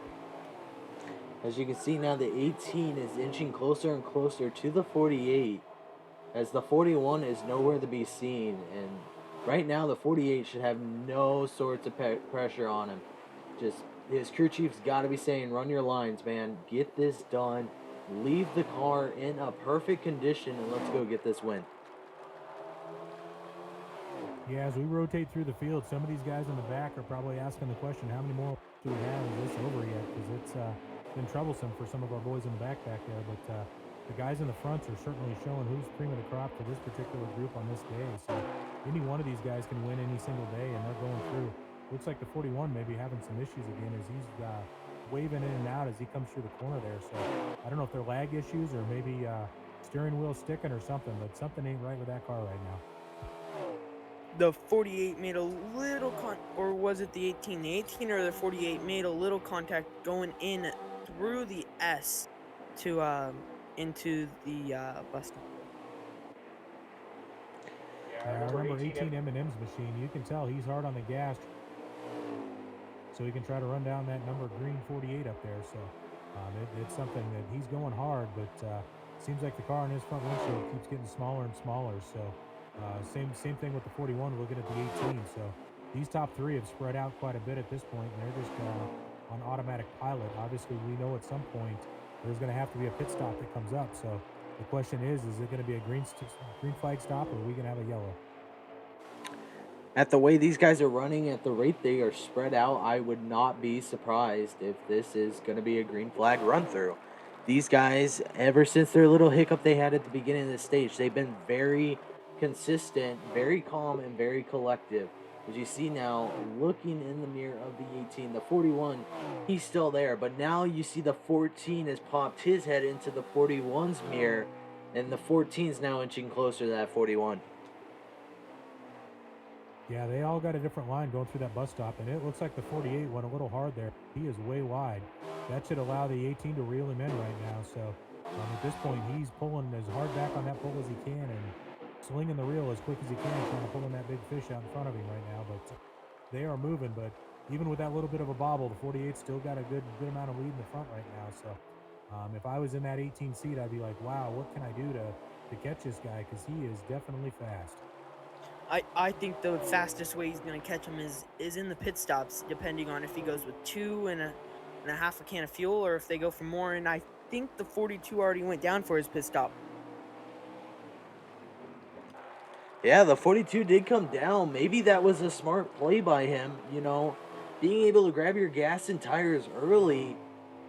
As you can see now, the 18 is inching closer and closer to the 48 as the 41 is nowhere to be seen. And right now, the 48 should have no sorts of pressure on him. Just his crew chief's got to be saying, run your lines, man. Get this done. Leave the car in a perfect condition, and let's go get this win. Yeah, as we rotate through the field, some of these guys in the back are probably asking the question, how many more do we have? Is this over yet? Because it's been troublesome for some of our boys in the back there. But the guys in the fronts are certainly showing who's cream of the crop for this particular group on this day. So any one of these guys can win any single day, and they're going through. Looks like the 41 may be having some issues again as he's waving in and out as he comes through the corner there. So I don't know if they're lag issues or maybe steering wheel sticking or something, but something ain't right with that car right now. The 48 made a little or was it the 18? The 18 or the 48 made a little contact going in through the S to into the bus stop. Yeah, I remember 18 M&M's machine. You can tell he's hard on the gas, so he can try to run down that number green 48 up there. So it's something that he's going hard, but seems like the car in his front windshield keeps getting smaller and smaller. So same thing with the 41 looking at the 18. So these top three have spread out quite a bit at this point, and they're just on automatic pilot. Obviously, we know at some point there's going to have to be a pit stop that comes up. So the question is it going to be a green flag stop, or are we going to have a yellow? At the way these guys are running, at the rate they are spread out, I would not be surprised if this is going to be a green flag run through. These guys, ever since their little hiccup they had at the beginning of the stage, they've been very consistent, very calm, and very collective. As you see now, looking in the mirror of the 18, the 41, he's still there. But now you see the 14 has popped his head into the 41's mirror, and the 14 is now inching closer to that 41. Yeah, they all got a different line going through that bus stop, and it looks like the 48 went a little hard there. He is way wide. That should allow the 18 to reel him in right now. So at this point, he's pulling as hard back on that pull as he can and slinging the reel as quick as he can, trying to pull in that big fish out in front of him right now. But they are moving. But even with that little bit of a bobble, the 48 still got a good amount of lead in the front right now. So if I was in that 18 seat, I'd be like, wow, what can I do to catch this guy? Because he is definitely fast. I think the fastest way he's gonna catch him is in the pit stops, depending on if he goes with two and a half a can of fuel, or if they go for more. And I think the 42 already went down for his pit stop. Yeah, the 42 did come down. Maybe that was a smart play by him, you know. Being able to grab your gas and tires early,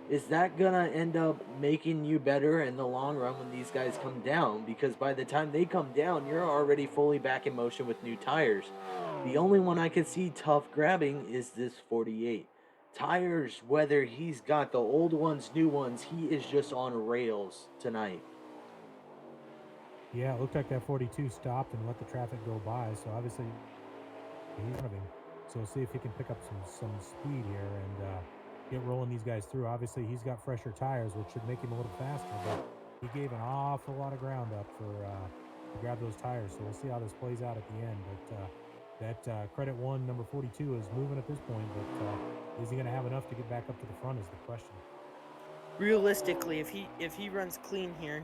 is that gonna end up making you better in the long run when these guys come down? Because by the time they come down, you're already fully back in motion with new tires. The only one I could see tough grabbing is this 48. Tires, whether he's got the old ones, new ones, he is just on rails tonight. Yeah, it looked like that 42 stopped and let the traffic go by. So obviously he's in front of him. So we'll see if he can pick up some speed here and get rolling these guys through. Obviously he's got fresher tires, which should make him a little faster. But he gave an awful lot of ground up for to grab those tires. So we'll see how this plays out at the end. But that credit one, number 42, is moving at this point. But is he going to have enough to get back up to the front? Is the question. Realistically, if he runs clean here,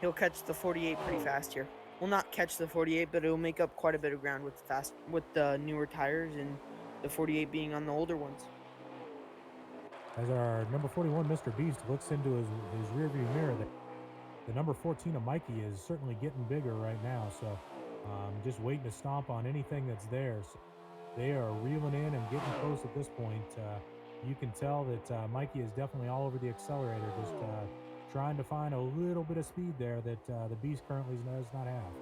he'll catch the 48 pretty fast here. Well, not catch the 48, but it'll make up quite a bit of ground with the newer tires and the 48 being on the older ones. As our number 41, Mr. Beast, looks into his rearview mirror, the number 14 of Mikey is certainly getting bigger right now. So just waiting to stomp on anything that's there. So they are reeling in and getting close at this point. You can tell that Mikey is definitely all over the accelerator, just trying to find a little bit of speed there that the Beast currently does not have.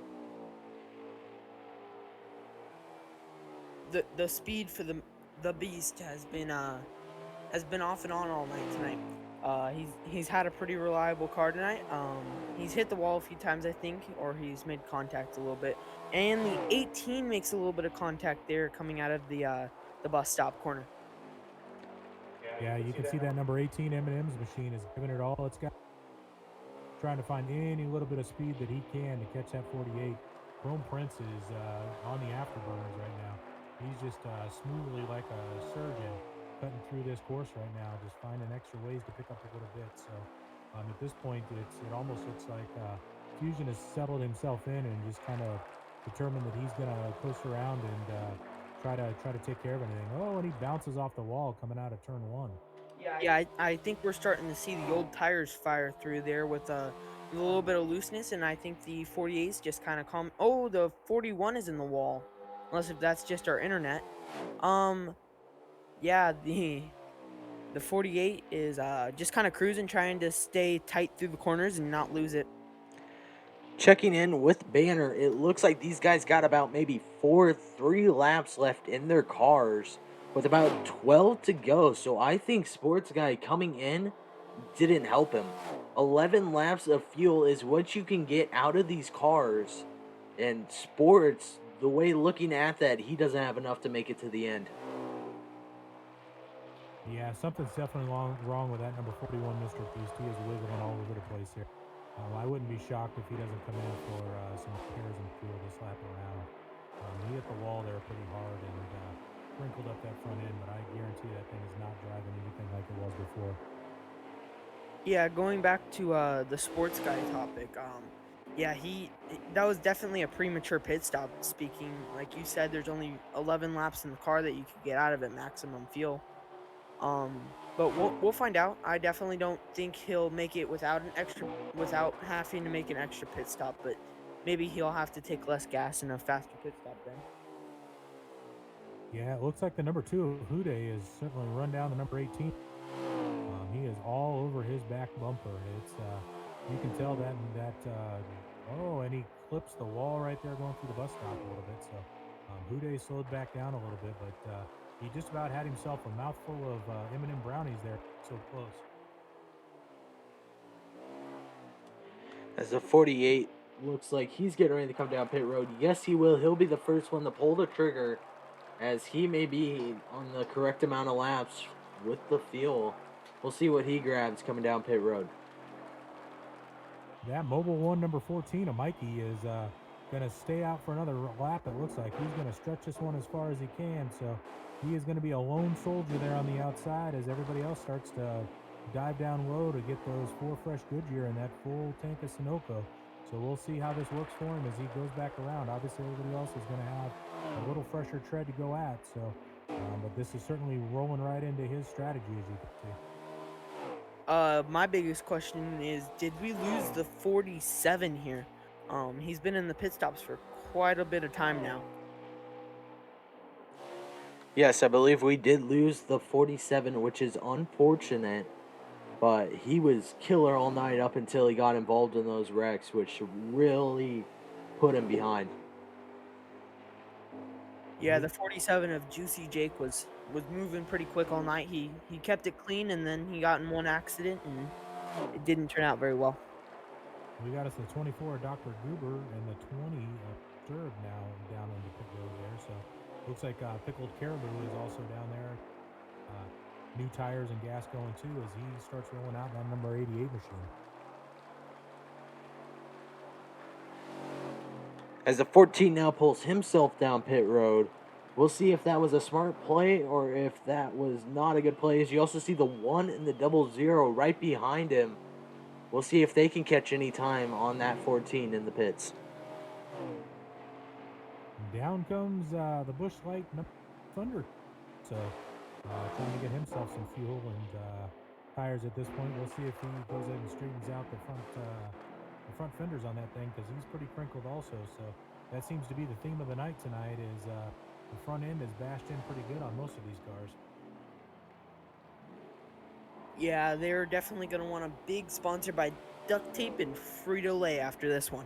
The speed for the Beast has been off and on all night tonight. He's had a pretty reliable car tonight. He's hit the wall a few times, I think, or he's made contact a little bit. And the 18 makes a little bit of contact there coming out of the bus stop corner. Yeah, you can see that number 18 M&M's machine is giving it all it's got, trying to find any little bit of speed that he can to catch that 48. Chrome Prince is on the afterburners right now. He's just smoothly like a surgeon cutting through this course right now, just finding extra ways to pick up a little bit. So at this point, it almost looks like Fusion has settled himself in and just kind of determined that he's going to coast around and try to take care of anything. Oh, and he bounces off the wall coming out of turn one. Yeah, I think we're starting to see the old tires fire through there with a little bit of looseness, and I think the 48's just kind of calm. Oh, the 41 is in the wall, unless if that's just our internet. Um, yeah, the 48 is just kind of cruising, trying to stay tight through the corners and not lose it. Checking in with Banner, it looks like these guys got about maybe 3 laps left in their cars with about 12 to go. So I think Sports Guy coming in didn't help him. 11 laps of fuel is what you can get out of these cars. And Sports, the way looking at that, he doesn't have enough to make it to the end. Yeah, something's definitely wrong with that number 41, Mr. Beast. He is wiggling all over the place here. I wouldn't be shocked if he doesn't come in for some repairs and fuel this lap around. He hit the wall there pretty hard and wrinkled up that front end, but I guarantee that thing is not driving anything like it was before. Yeah, going back to the sports guy topic, yeah, that was definitely a premature pit stop. Speaking, like you said, there's only 11 laps in the car that you could get out of it maximum fuel. But we'll find out. I definitely don't think he'll make it without having to make an extra pit stop, but maybe he'll have to take less gas and a faster pit stop then. Yeah, it looks like the number 2 of Hude is certainly run down the number 18. He is all over his back bumper. It's you can tell that oh, and he clips the wall right there going through the bus stop a little bit. So Hude slowed back down a little bit, but he just about had himself a mouthful of M&M brownies there. So close. As the 48 looks like he's getting ready to come down pit road. Yes, he will. He'll be the first one to pull the trigger, as he may be on the correct amount of laps with the fuel. We'll see what he grabs coming down pit road. That Mobile 1 number 14 of Mikey is going to stay out for another lap. It looks like he's going to stretch this one as far as he can. So he is going to be a lone soldier there on the outside as everybody else starts to dive down low to get those 4 fresh Goodyear and that full tank of Sunoco. So we'll see how this works for him as he goes back around. Obviously, everybody else is going to have a little fresher tread to go at. So, but this is certainly rolling right into his strategy, as you can see. My biggest question is, did we lose the 47 here? He's been in the pit stops for quite a bit of time now. Yes, I believe we did lose the 47, which is unfortunate. But he was killer all night up until he got involved in those wrecks, which really put him behind. Yeah, the 47 of Juicy Jake was moving pretty quick all night. He kept it clean, and then he got in one accident, and it didn't turn out very well. We got us the 24 Dr. Goober and the 20 Disturb now down on the pit road there. So looks like Pickled Caribou is also down there. New tires and gas going too as he starts rolling out that number 88 machine. As the 14 now pulls himself down pit road, we'll see if that was a smart play or if that was not a good play. As you also see the 1 and the 00 right behind him. We'll see if they can catch any time on that 14 in the pits. Down comes the Busch Light Thunder. So trying to get himself some fuel and tires at this point. We'll see if he goes ahead and straightens out the front fenders on that thing, because he's pretty crinkled also. So that seems to be the theme of the night tonight, is the front end is bashed in pretty good on most of these cars. Yeah, they're definitely going to want a big sponsor by duct tape and Frito-Lay after this one.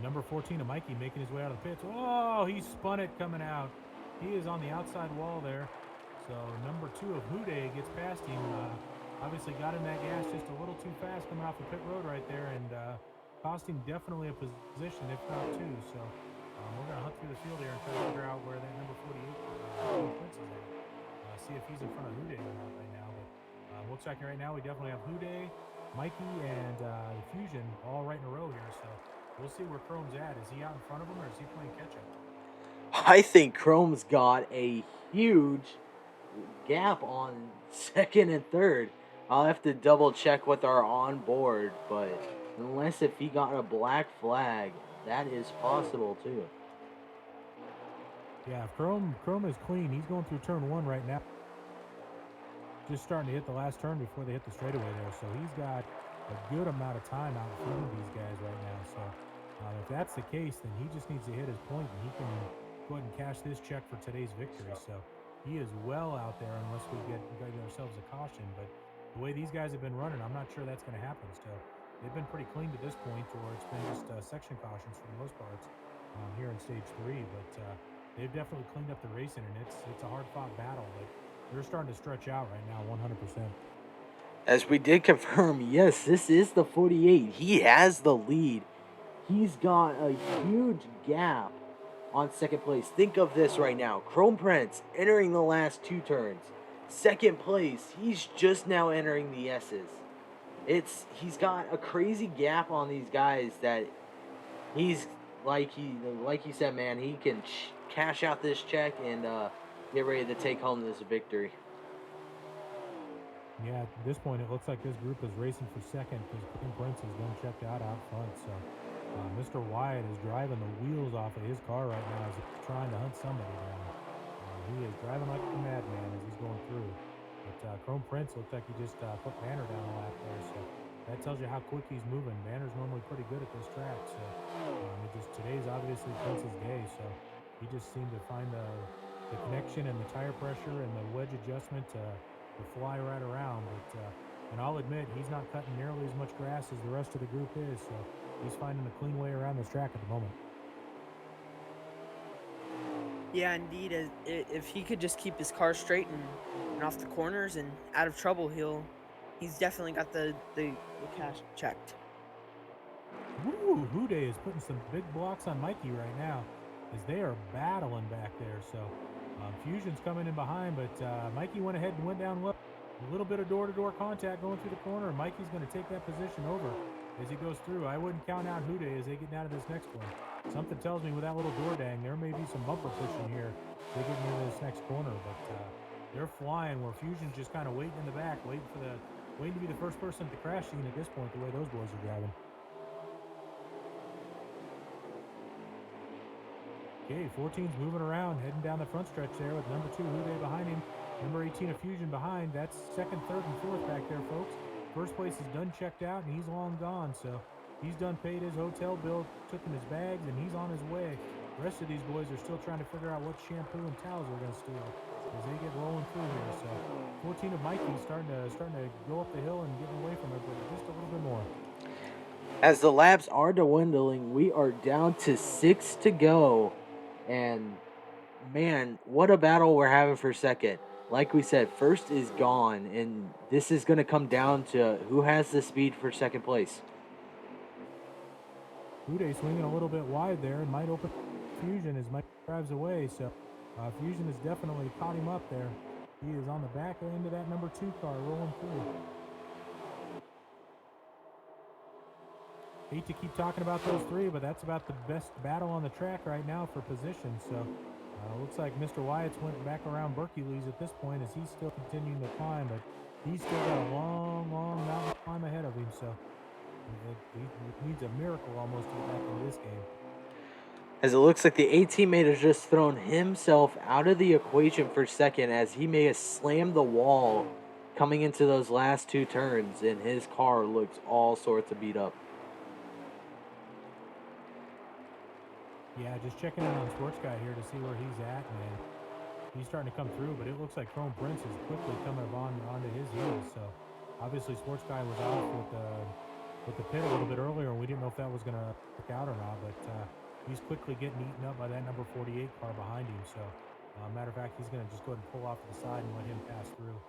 Number 14 of Mikey making his way out of the pits. Oh, he spun it coming out. He is on the outside wall there. So number 2 of Houday gets past him. Obviously got in that gas just a little too fast coming off the pit road right there, and cost him definitely a position, if not 2. So we're going to hunt through the field here and try to figure out where that number 48 Prince is at. See if he's in front of Houday or not right now. But looks like right now we definitely have Houday, Mikey, and the Fusion all right in a row here. So we'll see where Chrome's at. Is he out in front of him, or is he playing catch up? I think Chrome's got a huge gap on second and third. I'll have to double check with our onboard, but unless if he got a black flag, that is possible too. Yeah, if Chrome is clean. He's going through turn 1 right now. Just starting to hit the last turn before they hit the straightaway there. So he's got a good amount of time out in front of these guys right now. So if that's the case, then he just needs to hit his point, and he can go ahead and cash this check for today's victory. So he is well out there unless we get ourselves a caution. But the way these guys have been running, I'm not sure that's going to happen. So they've been pretty clean to this point, or it's been just section cautions for the most parts here in stage 3. But they've definitely cleaned up the racing, and it's a hard-fought battle. But they're starting to stretch out right now 100%. As we did confirm, yes, this is the 48. He has the lead. He's got a huge gap on second place. Think of this right now. Chrome Prince entering the last 2 turns. Second place, he's just now entering the S's. He's got a crazy gap on these guys that he's like you said, man, he can cash out this check and get ready to take home this victory. Yeah, at this point, it looks like this group is racing for second because Chrome Prince is one checked out front. So Mr. Wyatt is driving the wheels off of his car right now as he's trying to hunt somebody down. He is driving like a madman as he's going through. But Chrome Prince looks like he just put Banner down a lap there. So that tells you how quick he's moving. Banner's normally pretty good at this track. So today's obviously Prince's day. So he just seemed to find the connection and the tire pressure and the wedge adjustment to fly right around. But and I'll admit, he's not cutting nearly as much grass as the rest of the group is. So he's finding a clean way around this track at the moment. Yeah, indeed. If he could just keep his car straight and off the corners and out of trouble, he's definitely got the cash checked. Ooh, Hude is putting some big blocks on Mikey right now as they are battling back there. So Fusion's coming in behind, but Mikey went ahead and went down low. A little bit of door-to-door contact going through the corner, and Mikey's going to take that position over as he goes through. I wouldn't count out Hude as they get down to this next one. Something tells me with that little door dang, there may be some bumper pushing here as they get into this next corner, but they're flying where Fusion's just kind of waiting in the back, waiting to be the first person at the crash scene at this point, the way those boys are driving. Okay, 14's moving around, heading down the front stretch there with number 2 Hude behind him, number 18 of Fusion behind. That's second, third, and fourth back there, folks. First place is done checked out, and he's long gone, so he's done paid his hotel bill, took him his bags, and he's on his way. The rest of these boys are still trying to figure out what shampoo and towels they're going to steal as they get rolling through here. So 14 of Mikey's starting to go up the hill and getting away from everybody just a little bit more. As the laps are dwindling, we are down to 6 to go. And, man, what a battle we're having for second. Like we said, first is gone, and this is going to come down to who has the speed for second place. Hude swinging a little bit wide there and might open Fusion as Mike drives away. So Fusion has definitely caught him up there. He is on the back end of that number 2 car rolling through. Hate to keep talking about those three, but that's about the best battle on the track right now for position. So looks like Mr. Wyatt's went back around Berkey's at this point as he's still continuing to climb, but he's still got a long, long mountain to climb ahead of him. So he needs a miracle almost to get back into this game. As it looks like the A teammate has just thrown himself out of the equation for second as he may have slammed the wall coming into those last 2 turns, and his car looks all sorts of beat up. Yeah, just checking in on Sports Guy here to see where he's at, man. He's starting to come through, but it looks like Chrome Prince is quickly coming onto his heels. So obviously Sports Guy was off with the pit a little bit earlier, and we didn't know if that was going to work out or not, but he's quickly getting eaten up by that number 48 car behind him. So matter of fact, he's going to just go ahead and pull off to the side and let him pass through.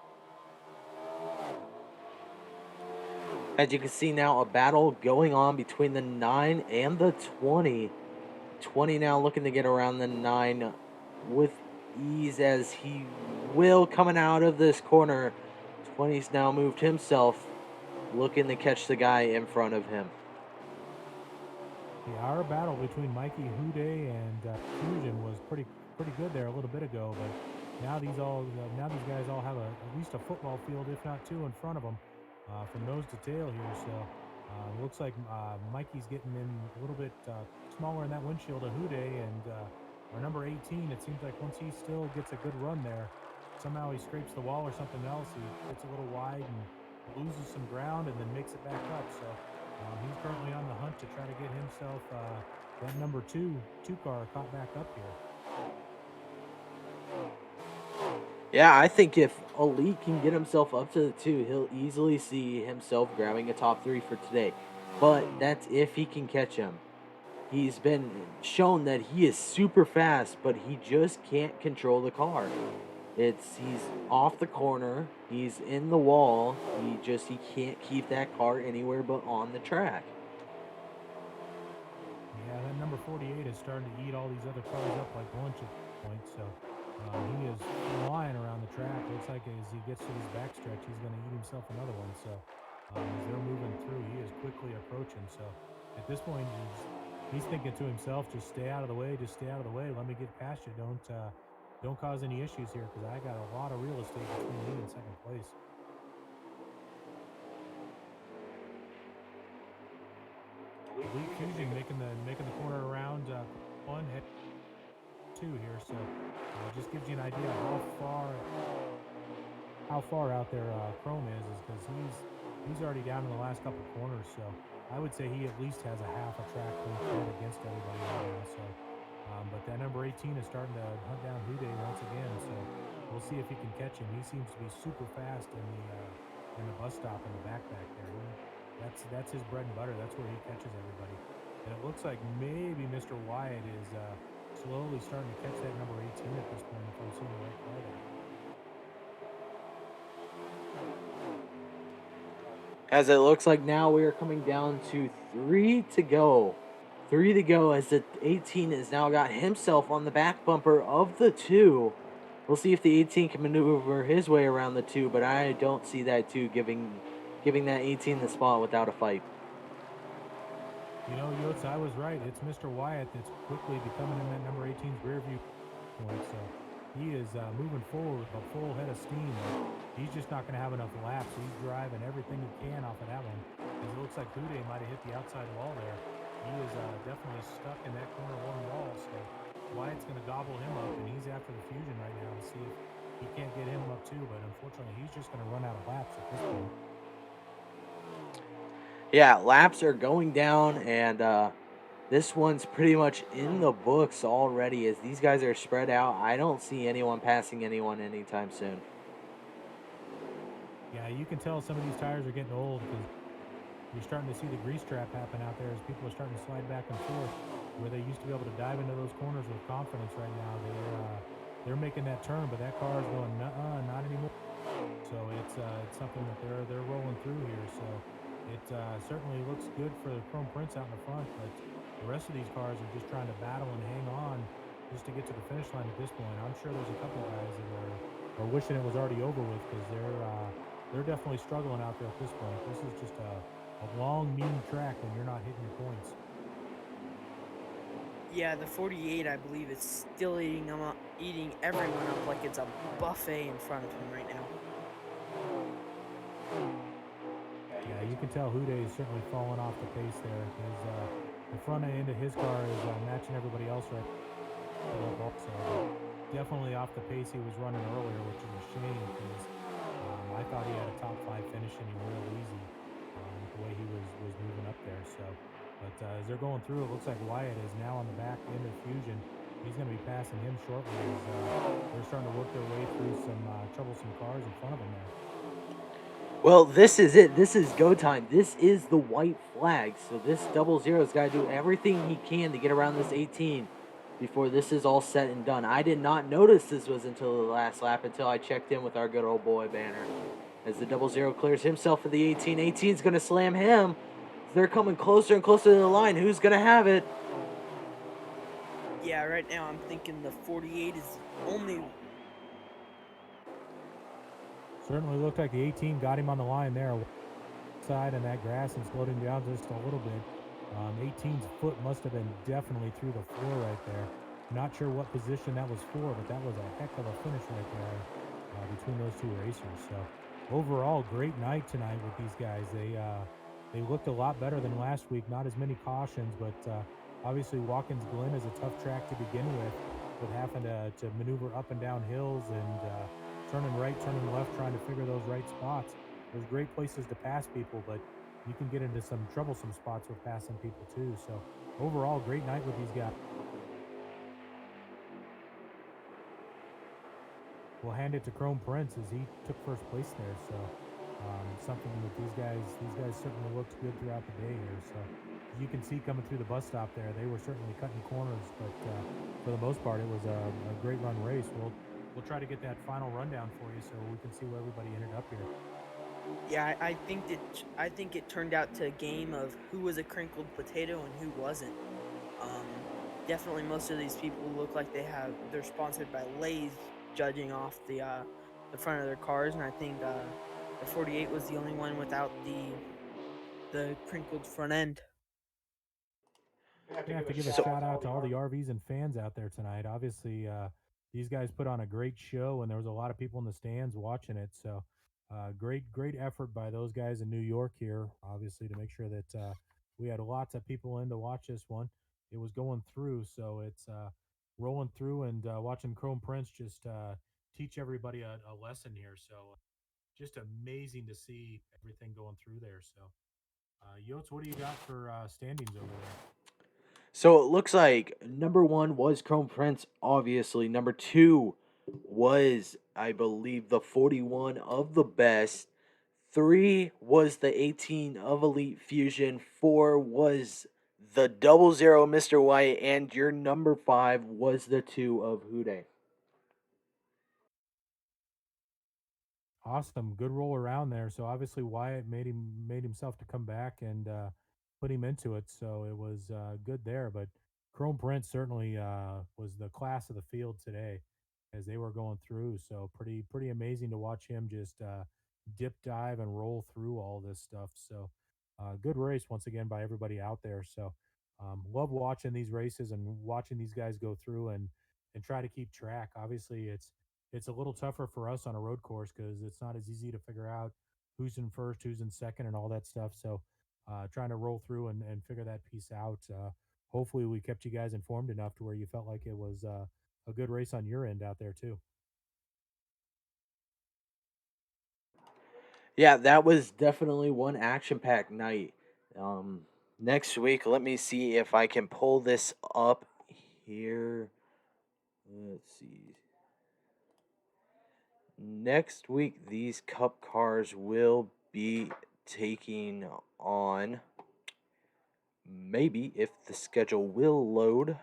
As you can see now, a battle going on between the 9 and the 20. 20 now looking to get around the 9 with ease as he will coming out of this corner. 20's now moved himself, looking to catch the guy in front of him. Yeah, our battle between Mikey Hude and Fusion was pretty good there a little bit ago, but now these guys all have at least a football field, if not 2, in front of them from nose to tail here. So looks like Mikey's getting in a little bit smaller in that windshield of Hude, and our number 18, it seems like once he still gets a good run there, somehow he scrapes the wall or something else, he gets a little wide and loses some ground and then makes it back up. So he's currently on the hunt to try to get himself that number 2 car caught back up here. Yeah, I think if Elite can get himself up to the 2, he'll easily see himself grabbing a top 3 for today. But that's if he can catch him. He's been shown that he is super fast, but he just can't control the car. He's off the corner, he's in the wall, he can't keep that car anywhere but on the track. Yeah, that number 48 is starting to eat all these other cars up like lunch at this point, so he is flying around the track. Looks like as he gets to this backstretch, he's going to eat himself another one. So as they're moving through, he is quickly approaching. So at this point, he's thinking to himself, just stay out of the way, let me get past you. Don't cause any issues here because I got a lot of real estate between me and second place. Elite Fusion making the corner around 1, head 2 here, so just gives you an idea of how far out there Chrome is because he's already down in the last couple corners. So I would say he at least has a half a track length against everybody right now. So, but that number 18 is starting to hunt down Hude once again. So we'll see if he can catch him. He seems to be super fast in the bus stop in the back there. That's his bread and butter. That's where he catches everybody. And it looks like maybe Mr. Wyatt is slowly starting to catch that number 18 at this point, if I'm seeing the right car there. As it looks like now we are coming down to 3 to go. 3 to go as the 18 has now got himself on the back bumper of the 2. We'll see if the 18 can maneuver his way around the 2, but I don't see that 2 giving that 18 the spot without a fight. You know, Yotes, I was right. It's Mr. Wyatt that's quickly becoming in that number 18's rear view point. So he is moving forward with a full head of steam. He's just not going to have enough laps. He's driving everything he can off of that one. As it looks like Hude might have hit the outside wall there. He is definitely stuck in that corner one wall. So Wyatt's going to gobble him up, and he's after the Fusion right now to see if he can't get him up too. But unfortunately, he's just going to run out of laps at this point. Yeah, laps are going down, and this one's pretty much in the books already as these guys are spread out. I don't see anyone passing anyone anytime soon. Yeah, you can tell some of these tires are getting old because you're starting to see the grease trap happen out there as people are starting to slide back and forth. Where they used to be able to dive into those corners with confidence, right now they're making that turn, but that car is going not anymore. So it's something that they're rolling through here. So it certainly looks good for the Chrome Prince out in the front, but the rest of these cars are just trying to battle and hang on just to get to the finish line at this point. I'm sure there's a couple guys that are wishing it was already over with because they're definitely struggling out there at this point. This is just a long, mean track when you're not hitting your points. Yeah, the 48, I believe, is still eating everyone up like it's a buffet in front of him right now. Yeah, you can tell Hude is certainly falling off the pace there. The front end of his car is matching everybody else right now. So definitely off the pace he was running earlier, which is a shame because I thought he had a top 5 finish and he real easy the way he was moving up there. So, but as they're going through, it looks like Wyatt is now on the back end of Fusion. He's going to be passing him shortly as they're starting to work their way through some troublesome cars in front of him there. Well, this is it. This is go time. This is the white flag. So this 00's got to do everything he can to get around this 18 before this is all said and done. I did not notice this was until the last lap until I checked in with our good old boy Banner. As the 00 clears himself for the 18. 18's going to slam him. They're coming closer and closer to the line. Who's going to have it? Yeah, right now I'm thinking the 48 is only... Certainly looked like the 18 got him on the line there. Side in that grass and slowed him down just a little bit. 18's foot must have been definitely through the floor right there. Not sure what position that was for, but that was a heck of a finish right there between those two racers. So overall, great night tonight with these guys. They looked a lot better than last week. Not as many cautions, but obviously Watkins Glen is a tough track to begin with having to maneuver up and down hills and turning right, turning left, trying to figure those right spots. There's great places to pass people, but you can get into some troublesome spots with passing people too. So overall, great night with these guys. We'll hand it to Chrome Prince as he took first place there. So something that these guys certainly looked good throughout the day here. So as you can see coming through the bus stop there, they were certainly cutting corners, but for the most part, it was a great run race. We'll try to get that final rundown for you so we can see where everybody ended up here. Yeah, I think it turned out to a game of who was a crinkled potato and who wasn't. Definitely most of these people look like they're sponsored by Lay's judging off the front of their cars, and I think the 48 was the only one without the crinkled front end. I have to give a shout out to all the RVs and fans out there tonight. Obviously, these guys put on a great show, and there was a lot of people in the stands watching it. So, great effort by those guys in New York here, obviously, to make sure that we had lots of people in to watch this one. It was going through, so it's rolling through and watching Chrome Prince just teach everybody a lesson here. So, just amazing to see everything going through there. So, Yotes, what do you got for standings over there? So it looks like number 1 was Chrome Prince, obviously. Number 2 was, I believe, the 41 of the best. 3 was the 18 of Elite Fusion. 4 was the 00 Mr. White. And your number 5 was the 2 of Hude. Awesome, good roll around there. So obviously Wyatt made himself to come back and put him into it. So it was good there. But Chrome Prince certainly was the class of the field today as they were going through. So pretty amazing to watch him just dip dive and roll through all this stuff. So good race once again by everybody out there. So love watching these races and watching these guys go through and try to keep track. Obviously, it's a little tougher for us on a road course because it's not as easy to figure out who's in first, who's in second, and all that stuff. So, trying to roll through and figure that piece out. Hopefully, we kept you guys informed enough to where you felt like it was a good race on your end out there too. Yeah, that was definitely one action packed night. Um, Next week, let me see if I can pull this up here. Let's see. Next week, these cup cars will be taking on, maybe if the schedule will load.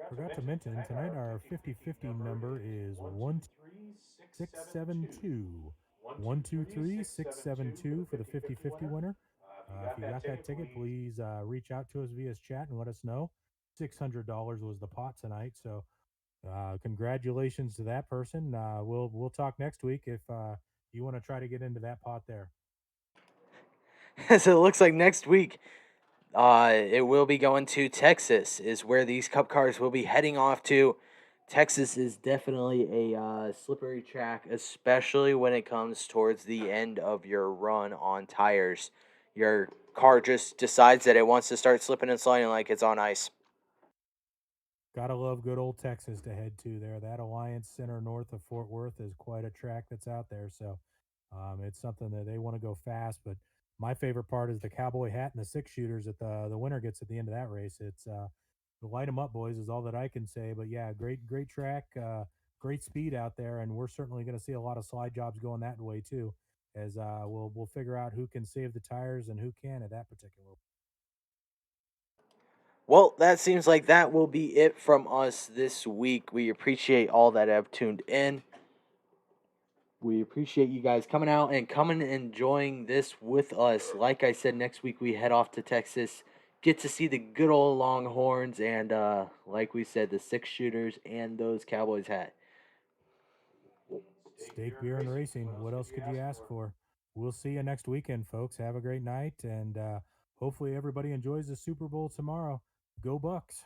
Forgot to mention tonight our 50-50 number is 123-672. 123-672 for the 50-50 winner. If you got that ticket, please reach out to us via chat and let us know. $600 was the pot tonight, so congratulations to that person. We'll talk next week if you want to try to get into that pot there. So it looks like next week, it will be going to Texas, is where these cup cars will be heading off to. Texas is definitely a slippery track, especially when it comes towards the end of your run on tires. Your car just decides that it wants to start slipping and sliding like it's on ice. Gotta love good old Texas to head to there. That Alliance Center north of Fort Worth is quite a track that's out there. So it's something that they want to go fast. But my favorite part is the cowboy hat and the six shooters that the winner gets at the end of that race. It's light them up, boys, is all that I can say. But yeah, great track, great speed out there, and we're certainly going to see a lot of slide jobs going that way too. As we'll figure out who can save the tires and who can at that particular. Well, that seems like that will be it from us this week. We appreciate all that have tuned in. We appreciate you guys coming out and coming and enjoying this with us. Like I said, next week we head off to Texas, get to see the good old Longhorns, and like we said, the six shooters and those Cowboys hat. Steak, beer, and racing. What else could you ask for? We'll see you next weekend, folks. Have a great night, and hopefully everybody enjoys the Super Bowl tomorrow. Go Bucks!